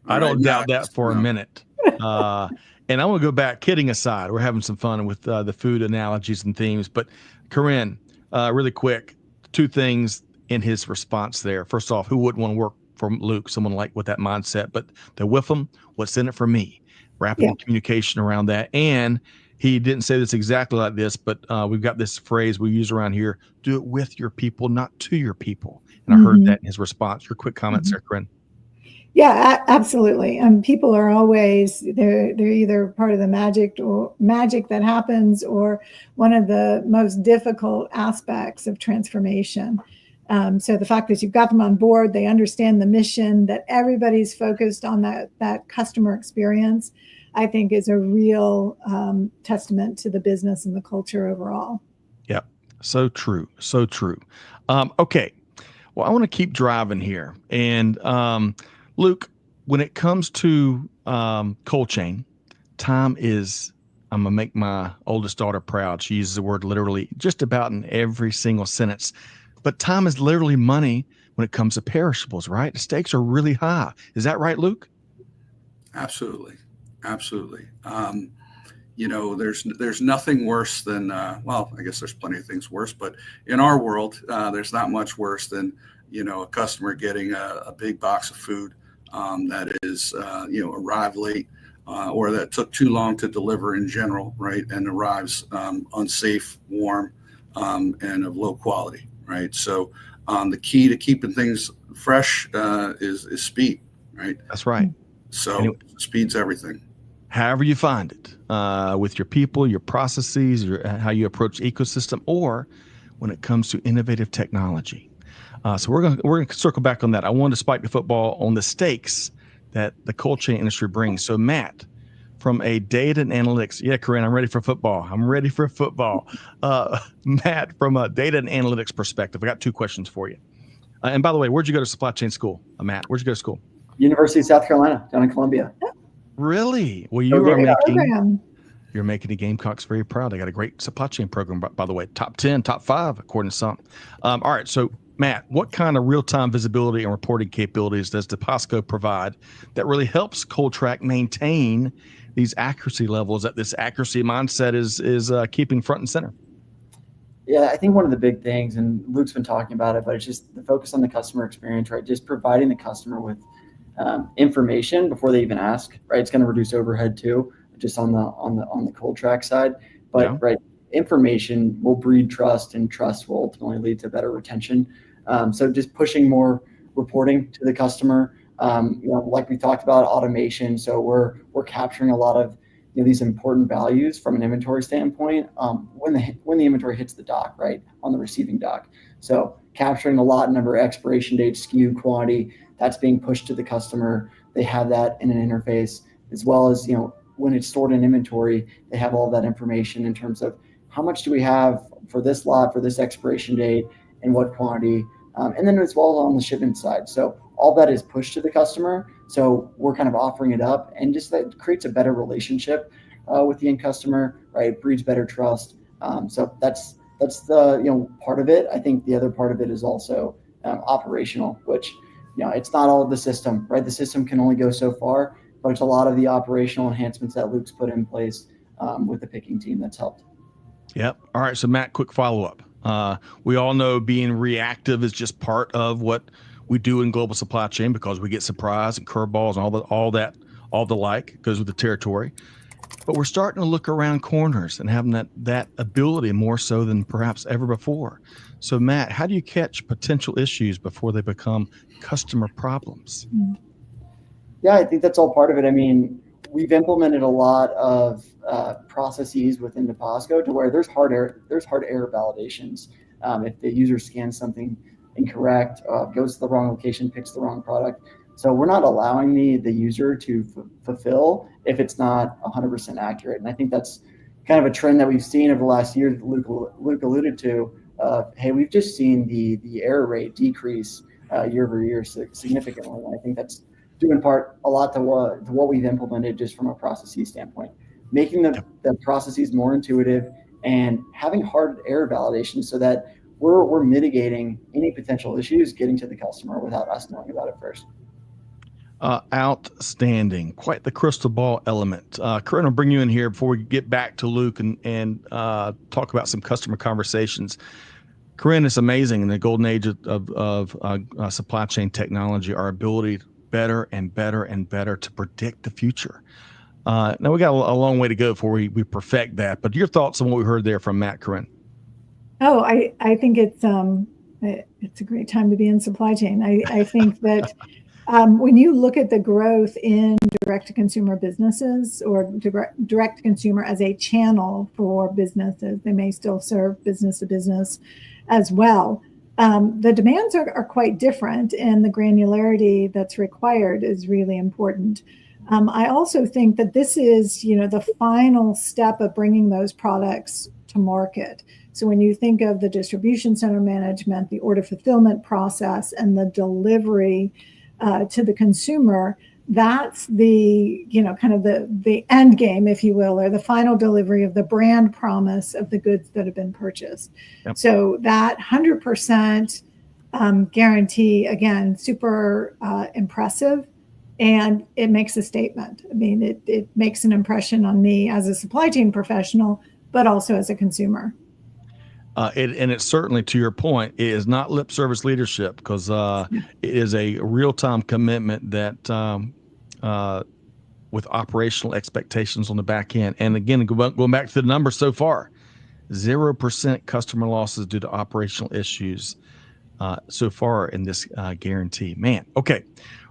I don't doubt that for a minute. And I want to go back, kidding aside, we're having some fun with the food analogies and themes, but Karin, really quick, two things in his response there. First off, who wouldn't want to work for Luke, someone like with that mindset, but the with him, what's in it for me, wrapping communication around that. And he didn't say this exactly like this, but we've got this phrase we use around here, do it with your people, not to your people. And I heard that in his response. Your quick comments there, Karin. Yeah, absolutely. People are always they're either part of the magic that happens or one of the most difficult aspects of transformation. So the fact that you've got them on board, they understand the mission, that everybody's focused on that customer experience, I think is a real testament to the business and the culture overall. Yeah, so true, so true. Okay, well, I want to keep driving here, and Luke, when it comes to cold chain, time is, I'm going to make my oldest daughter proud. She uses the word literally just about in every single sentence. But time is literally money when it comes to perishables, right? The stakes are really high. Is that right, Luke? Absolutely. Absolutely. There's nothing worse than, well, I guess there's plenty of things worse, but in our world, there's not much worse than, a customer getting a big box of food that is, arrived late or that took too long to deliver in general, right? And arrives unsafe, warm, and of low quality, right? So the key to keeping things fresh is speed, right? That's right. So speed's everything. However you find it, with your people, your processes, how you approach the ecosystem, or when it comes to innovative technology. So we're going to circle back on that. I wanted to spike the football on the stakes that the cold chain industry brings. So Matt, from a data and analytics, Karin, I'm ready for football. Matt, from a data and analytics perspective, I got two questions for you. And by the way, where'd you go to supply chain school? Matt, where'd you go to school? University of South Carolina down in Columbia. Really? Well, you're making the Gamecocks very proud. They got a great supply chain program, by the way, top 10, top 5, according to some. All right. So Matt, what kind of real-time visibility and reporting capabilities does Deposco provide that really helps ColdTrack maintain these accuracy levels, that this accuracy mindset is keeping front and center? Yeah, I think one of the big things, and Luke's been talking about it, but it's just the focus on the customer experience, right? Just providing the customer with information before they even ask, right? It's going to reduce overhead too, just on the ColdTrack side. But right, information will breed trust, and trust will ultimately lead to better retention. So just pushing more reporting to the customer, like we talked about, automation. So we're capturing a lot of these important values from an inventory standpoint when the inventory hits the dock, right, on the receiving dock. So capturing the lot number, expiration date, SKU, quantity, that's being pushed to the customer. They have that in an interface, as well as when it's stored in inventory, they have all that information in terms of how much do we have for this lot for this expiration date and what quantity, and then as well on the shipment side. So all that is pushed to the customer. So we're kind of offering it up, and just that creates a better relationship with the end customer, right? It breeds better trust. So that's the part of it. I think the other part of it is also operational, which it's not all of the system, right? The system can only go so far, but it's a lot of the operational enhancements that Luke's put in place with the picking team that's helped. Yep. All right. So Matt, quick follow-up. We all know being reactive is just part of what we do in global supply chain, because we get surprise and curveballs and all the like goes with the territory. But we're starting to look around corners and having that ability more so than perhaps ever before. So Matt, how do you catch potential issues before they become customer problems? Yeah, I think that's all part of it. I mean, we've implemented a lot of processes within Deposco to where there's hard error validations. If the user scans something incorrect, goes to the wrong location, picks the wrong product. So we're not allowing the user to fulfill if it's not 100% accurate. And I think that's kind of a trend that we've seen over the last year that Luke alluded to. Hey, we've just seen the error rate decrease year over year significantly. And I think that's due in part a lot to what we've implemented just from a processes standpoint, making the processes more intuitive and having hard error validation so that we're mitigating any potential issues getting to the customer without us knowing about it first. Outstanding. Quite the crystal ball element. Karin, I'll bring you in here before we get back to Luke and talk about some customer conversations. Karin, it's amazing in the golden age of supply chain technology, our ability better and better and better to predict the future. Now we got a long way to go before we perfect that, but your thoughts on what we heard there from Matt, Karin? Oh, I think it's a great time to be in supply chain. I think that when you look at the growth in direct-to-consumer businesses or direct-to-consumer as a channel for businesses, they may still serve business-to-business as well. The demands are quite different, and the granularity that's required is really important. I also think that this is, the final step of bringing those products to market. So when you think of the distribution center management, the order fulfillment process, and the delivery to the consumer, that's the, kind of the end game, if you will, or the final delivery of the brand promise of the goods that have been purchased. Yep. So that 100% guarantee, again, super impressive. And it makes a statement. I mean, it makes an impression on me as a supply chain professional, but also as a consumer. And it's certainly, to your point, it is not lip service leadership, because it is a real-time commitment that with operational expectations on the back end. And again, going back to the numbers so far, 0% customer losses due to operational issues so far in this guarantee. Man, okay.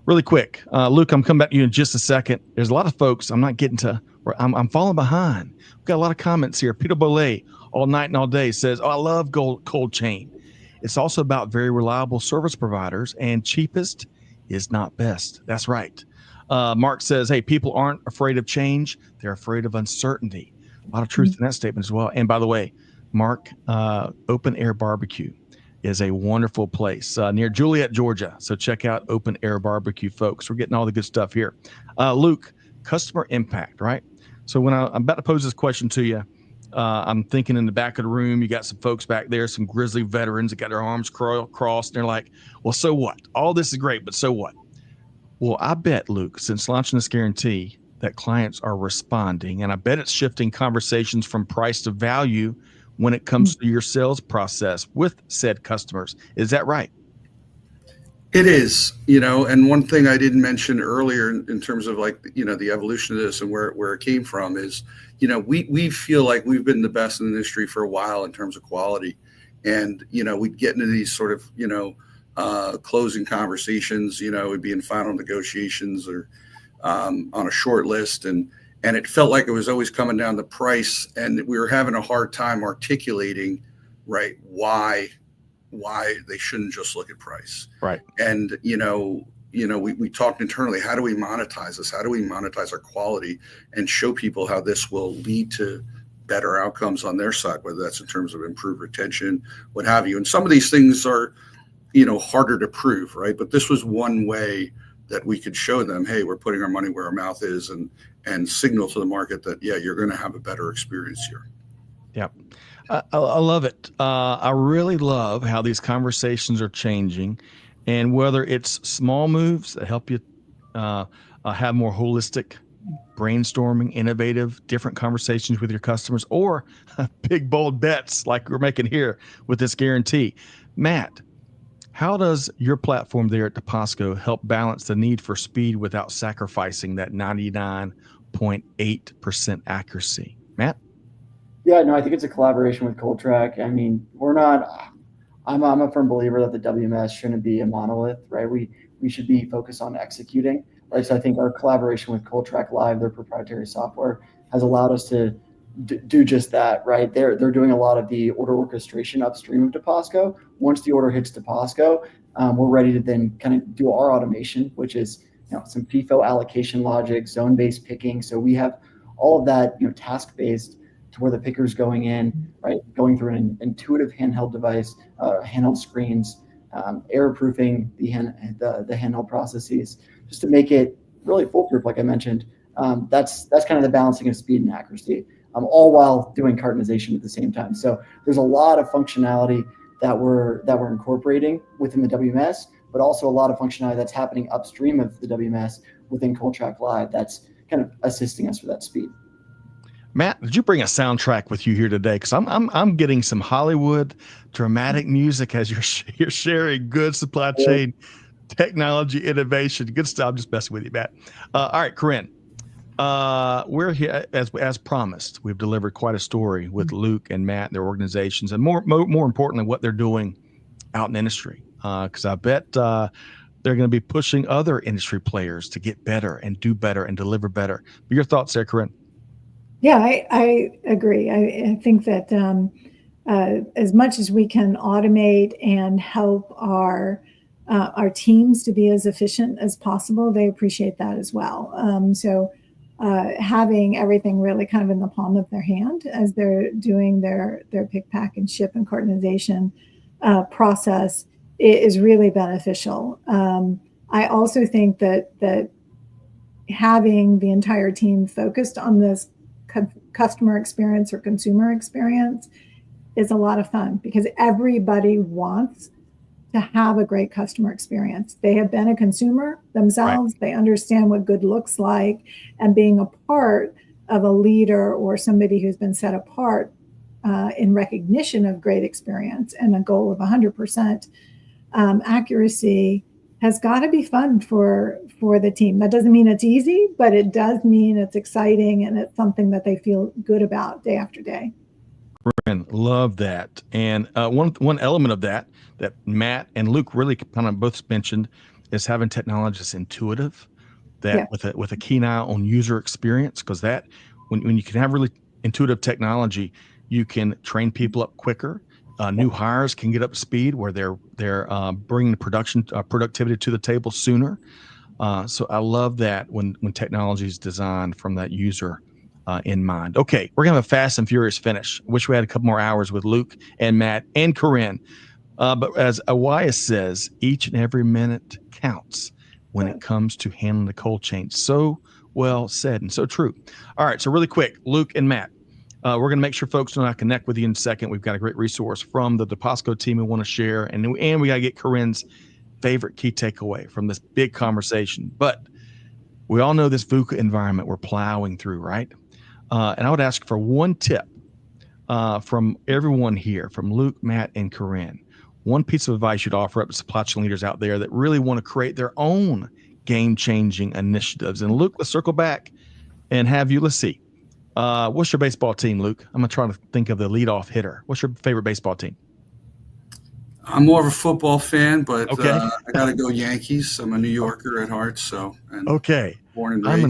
Really quick, Luke, I'm coming back to you in just a second. There's a lot of folks I'm not getting to. I'm falling behind. We've got a lot of comments here. Peter Bollet, all night and all day, says, "Oh, I love cold chain. It's also about very reliable service providers, and cheapest is not best." That's right. Mark says, "Hey, people aren't afraid of change; they're afraid of uncertainty." A lot of truth in that statement as well. And by the way, Mark, open air barbecue. is a wonderful place near Juliet, Georgia. So check out Open Air Barbecue, folks. We're getting all the good stuff here. Luke, customer impact, right? So when I'm about to pose this question to you, I'm thinking in the back of the room, you got some folks back there, some grizzly veterans that got their arms crossed. And they're like, well, so what? All this is great, but so what? Well, I bet, Luke, since launching this guarantee, that clients are responding. And I bet it's shifting conversations from price to value when it comes to your sales process with said customers. Is that right? It is, and one thing I didn't mention earlier in terms of the evolution of this and where it came from is, we feel like we've been the best in the industry for a while in terms of quality. And, we'd get into these sort of, closing conversations, we'd be in final negotiations or on a short list. And it felt like it was always coming down to price. And we were having a hard time articulating, right, why they shouldn't just look at price. Right. And, we talked internally, how do we monetize this? How do we monetize our quality and show people how this will lead to better outcomes on their side, whether that's in terms of improved retention, what have you. And some of these things are, harder to prove, right? But this was one way that we could show them, hey, we're putting our money where our mouth is and signal to the market that, yeah, you're going to have a better experience here. Yep. I love it. I really love how these conversations are changing, and whether it's small moves that help you have more holistic brainstorming, innovative, different conversations with your customers, or big, bold bets like we're making here with this guarantee. Matt, how does your platform there at Deposco help balance the need for speed without sacrificing that 99.8% accuracy? Matt? Yeah, no, I think it's a collaboration with ColdTrack. I mean, I'm a firm believer that the WMS shouldn't be a monolith, right? We should be focused on executing, right? So I think our collaboration with ColdTrack Live, their proprietary software, has allowed us to do just that, right? They're doing a lot of the order orchestration upstream of Deposco. Once the order hits Deposco, we're ready to then kind of do our automation, which is some FIFO allocation logic, zone-based picking. So we have all of that task-based to where the picker's going in, right? Going through an intuitive handheld device, handheld screens, error-proofing the handheld processes, just to make it really foolproof, like I mentioned. That's kind of the balancing of speed and accuracy, all while doing cartonization at the same time. So there's a lot of functionality that we're incorporating within the WMS, but also a lot of functionality that's happening upstream of the WMS within ColdTrack Live that's kind of assisting us with that speed. Matt, did you bring a soundtrack with you here today? Because I'm getting some Hollywood dramatic music as you're sharing good supply chain technology innovation. Good stuff. I'm just messing with you, Matt. All right, Karin. We're here as promised. We've delivered quite a story with Luke and Matt and their organizations, and more importantly, what they're doing out in industry. Because I bet they're going to be pushing other industry players to get better and do better and deliver better. But your thoughts there, Karin? Yeah, I agree. I think that as much as we can automate and help our teams to be as efficient as possible, they appreciate that as well. So having everything really kind of in the palm of their hand as they're doing their pick, pack, and ship and cartonization process is really beneficial. I also think that having the entire team focused on this customer experience or consumer experience is a lot of fun, because everybody wants to have a great customer experience. They have been a consumer themselves. Right. They understand what good looks like, and being a part of a leader or somebody who's been set apart in recognition of great experience and a goal of 100% accuracy has got to be fun for the team. That doesn't mean it's easy, but it does mean it's exciting, and it's something that they feel good about day after day. Love that. And one element of that Matt and Luke really kind of both mentioned is having technology that's intuitive, that with a keen eye on user experience, because that when you can have really intuitive technology, you can train people up quicker. New hires can get up to speed where they're bringing productivity to the table sooner. So I love that when technology is designed from that user in mind. Okay, we're gonna have a fast and furious finish. Wish we had a couple more hours with Luke and Matt and Karin. But as Awaya says, each and every minute counts when it comes to handling the cold chain. So well said and so true. All right, so really quick, Luke and Matt, we're going to make sure folks know how to connect with you in a second. We've got a great resource from the Deposco team we want to share, and we got to get Karin's favorite key takeaway from this big conversation. But we all know this VUCA environment we're plowing through, right? And I would ask for one tip from everyone here, from Luke, Matt, and Karin. One piece of advice you'd offer up to supply chain leaders out there that really want to create their own game-changing initiatives. And Luke, let's circle back and have you. Let's see. What's your baseball team, Luke? I'm going to try to think of the leadoff hitter. What's your favorite baseball team? I'm more of a football fan, but okay. I got to go Yankees. I'm a New Yorker at heart, so okay. Born and raised. I'm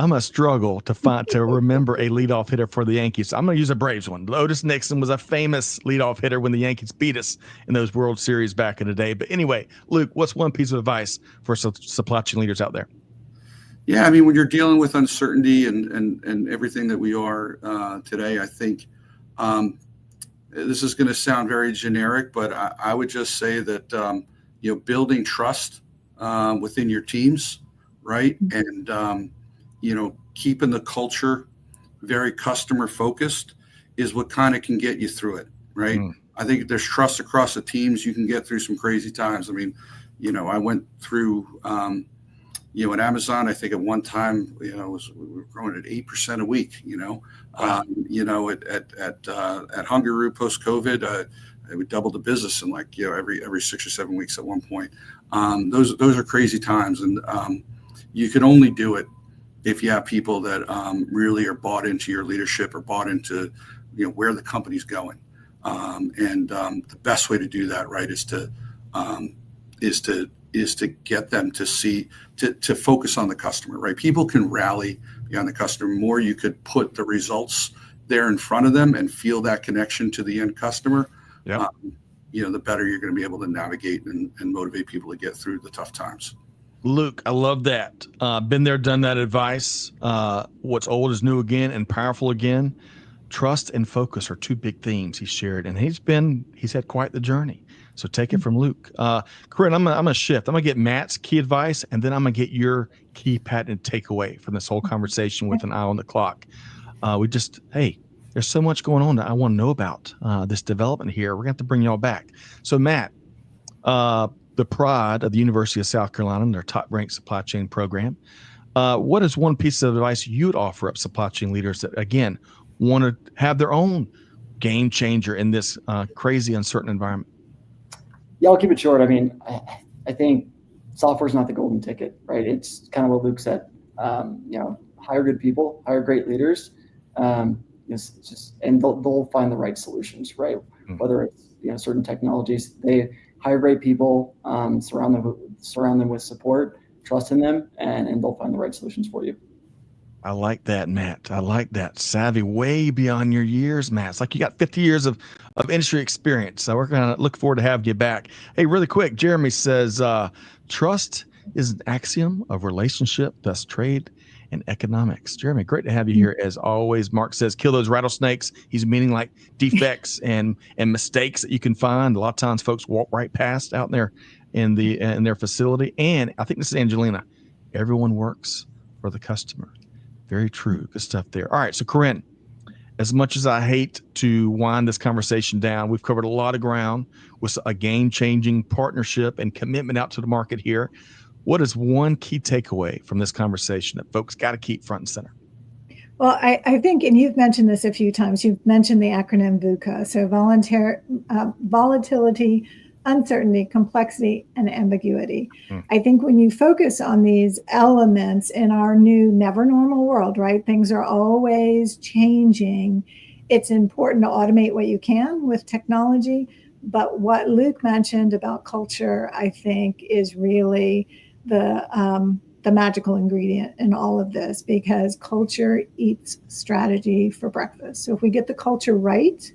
gonna struggle to remember a leadoff hitter for the Yankees. I'm gonna use a Braves one. Otis Nixon was a famous leadoff hitter when the Yankees beat us in those World Series back in the day. But anyway, Luke, what's one piece of advice for supply chain leaders out there? Yeah, I mean, when you're dealing with uncertainty and everything that we are today, I think this is going to sound very generic, but I would just say that building trust within your teams, right, and keeping the culture very customer focused is what kind of can get you through it, right? I think if there's trust across the teams, you can get through some crazy times. I mean, I went through at Amazon, I think at one time, we were growing at 8% a week, wow. At Hungaroo post-COVID, it would double the business in every 6 or 7 weeks at one point. Those are crazy times. And you can only do it if you have people that really are bought into your leadership or bought into, where the company's going. The best way to do that, right, is to get them to see, to focus on the customer, right? People can rally behind the customer. More you could put the results there in front of them and feel that connection to the end customer, yep. The better you're going to be able to navigate and motivate people to get through the tough times. Luke, I love that. Been there, done that advice. What's old is new again and powerful again. Trust and focus are two big themes he shared, and he's had quite the journey. So take it from Luke. Karin, I'm gonna shift. I'm gonna get Matt's key advice, and then I'm gonna get your key patent takeaway from this whole conversation with an eye on the clock. There's so much going on that I want to know about this development here. We're gonna have to bring y'all back. So Matt, the pride of the University of South Carolina and their top-ranked supply chain program. What is one piece of advice you'd offer up supply chain leaders that, again, want to have their own game changer in this crazy, uncertain environment? Yeah, I'll keep it short. I mean, I think software is not the golden ticket, right? It's kind of what Luke said. Hire good people, hire great leaders, and they'll find the right solutions, right? Mm-hmm. Whether it's certain technologies, they hire great people, surround them with support, trust in them, and they'll find the right solutions for you. I like that, Matt. I like that. Savvy way beyond your years, Matt. It's like you got 50 years of industry experience. So we're going to look forward to having you back. Hey, really quick, Jeremy says, trust is an axiom of relationship, thus trade and economics. Jeremy, great to have you here as always. Mark says, kill those rattlesnakes. He's meaning like defects and mistakes that you can find. A lot of times folks walk right past out there in their facility. And I think this is Angelina. Everyone works for the customer. Very true. Good stuff there. All right. So, Karin, as much as I hate to wind this conversation down, we've covered a lot of ground with a game-changing partnership and commitment out to the market here. What is one key takeaway from this conversation that folks got to keep front and center? Well, I think, and you've mentioned this a few times, you've mentioned the acronym VUCA. So volatility, uncertainty, complexity, and ambiguity. I think when you focus on these elements in our new never normal world, right? Things are always changing. It's important to automate what you can with technology. But what Luke mentioned about culture, I think, is really the magical ingredient in all of this, because culture eats strategy for breakfast. So if we get the culture right,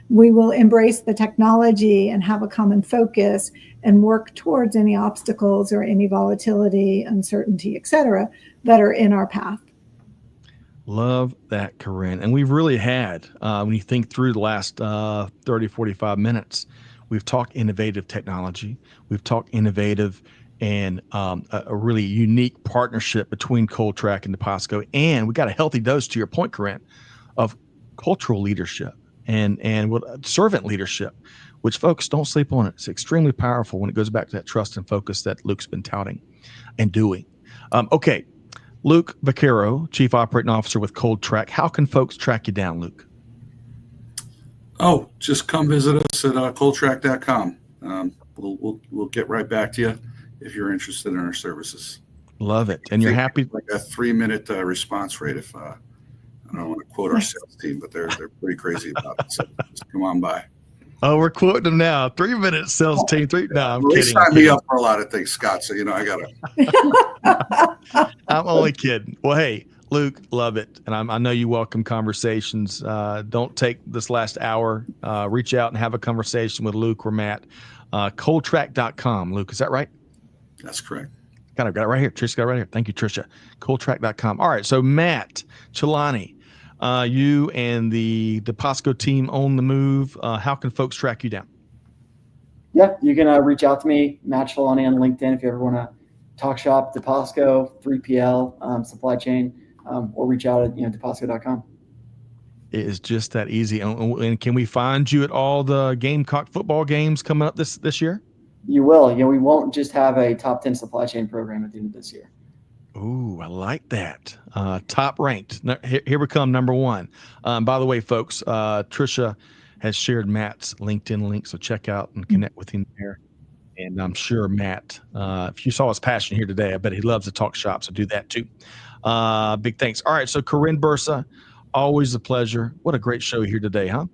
we will embrace the technology and have a common focus and work towards any obstacles or any volatility, uncertainty, et cetera, that are in our path. Love that, Karin. And we've really had, when you think through the last 30, 45 minutes, We've talked innovative technology. We've talked innovative and a really unique partnership between ColdTrack and Deposco. And we got a healthy dose, to your point, Karin, of cultural leadership and what servant leadership, which folks don't sleep on it. It's extremely powerful when it goes back to that trust and focus that Luke's been touting and doing. Okay, Luke Vaccaro, Chief Operating Officer with ColdTrack. How can folks track you down, Luke? Oh, just come visit us at ColdTrack.com. We'll get right back to you if you're interested in our services. Love it. And you're happy? Like a 3-minute response rate. If I don't want to quote our sales team, but they're pretty crazy about it. So just come on by. Oh, we're quoting them now. 3-minute sales team. No, I'm kidding. They signed me up for a lot of things, Scott. So, I got to. I'm only kidding. Well, hey, Luke, love it. And I know you welcome conversations. Don't take this last hour. Reach out and have a conversation with Luke or Matt. ColdTrack.com. Luke, is that right? That's correct. Got it right here. Tricia got it right here. Thank you, Tricia. ColdTrack.com. All right. So, Matt, Celani, you and the Deposco team on the move. How can folks track you down? Yeah, you can reach out to me, Matt Celani on LinkedIn, if you ever want to talk shop, Deposco, 3PL, supply chain, or reach out at Deposco.com. It is just that easy. And can we find you at all the Gamecock football games coming up this year? You will. We won't just have a top 10 supply chain program at the end of this year. Ooh, I like that. Top ranked. Here we come, number one. By the way, folks, Tricia has shared Matt's LinkedIn link, so check out and connect with him there. And I'm sure Matt, if you saw his passion here today, I bet he loves to talk shop, so do that too. Big thanks. All right, so Karin, Bursa, always a pleasure. What a great show here today, huh?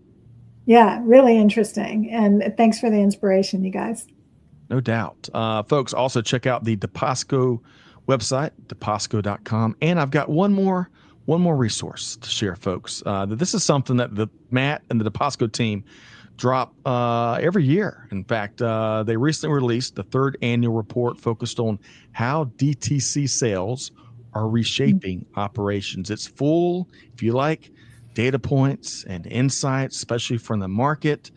Yeah, really interesting. And thanks for the inspiration, you guys. No doubt. Folks, also check out the Deposco website, deposco.com. And I've got one more resource to share, folks. This is something that the Matt and the Deposco team drop every year. In fact, they recently released the 3rd annual report focused on how DTC sales are reshaping operations. It's full, if you like, data points and insights, especially from the market.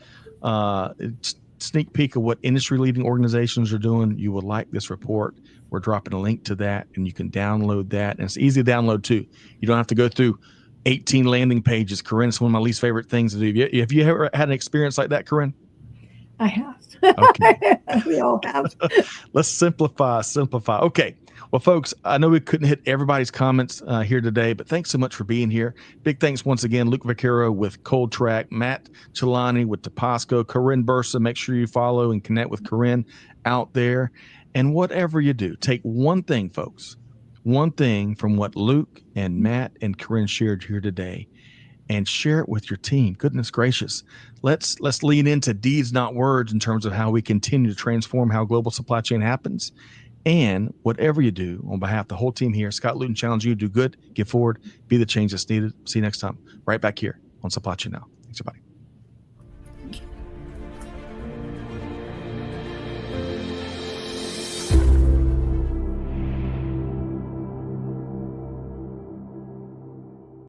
Sneak peek of what industry-leading organizations are doing. You would like this report. We're dropping a link to that, and you can download that. And it's easy to download, too. You don't have to go through 18 landing pages. Karin, it's one of my least favorite things to do. Have you ever had an experience like that, Karin? I have. Okay. We all have. Let's simplify. Okay. Well, folks, I know we couldn't hit everybody's comments here today, but thanks so much for being here. Big thanks once again, Luke Vaccaro with ColdTrack, Matt Celani with Deposco, Karin Bursa. Make sure you follow and connect with Karin out there. And whatever you do, take one thing, folks, one thing from what Luke and Matt and Karin shared here today and share it with your team. Goodness gracious. Let's lean into deeds, not words, in terms of how we continue to transform how global supply chain happens. And whatever you do, on behalf of the whole team here, Scott Luton challenge you to do good, give forward, be the change that's needed. See you next time, right back here on Supply Chain Now. Thanks, everybody.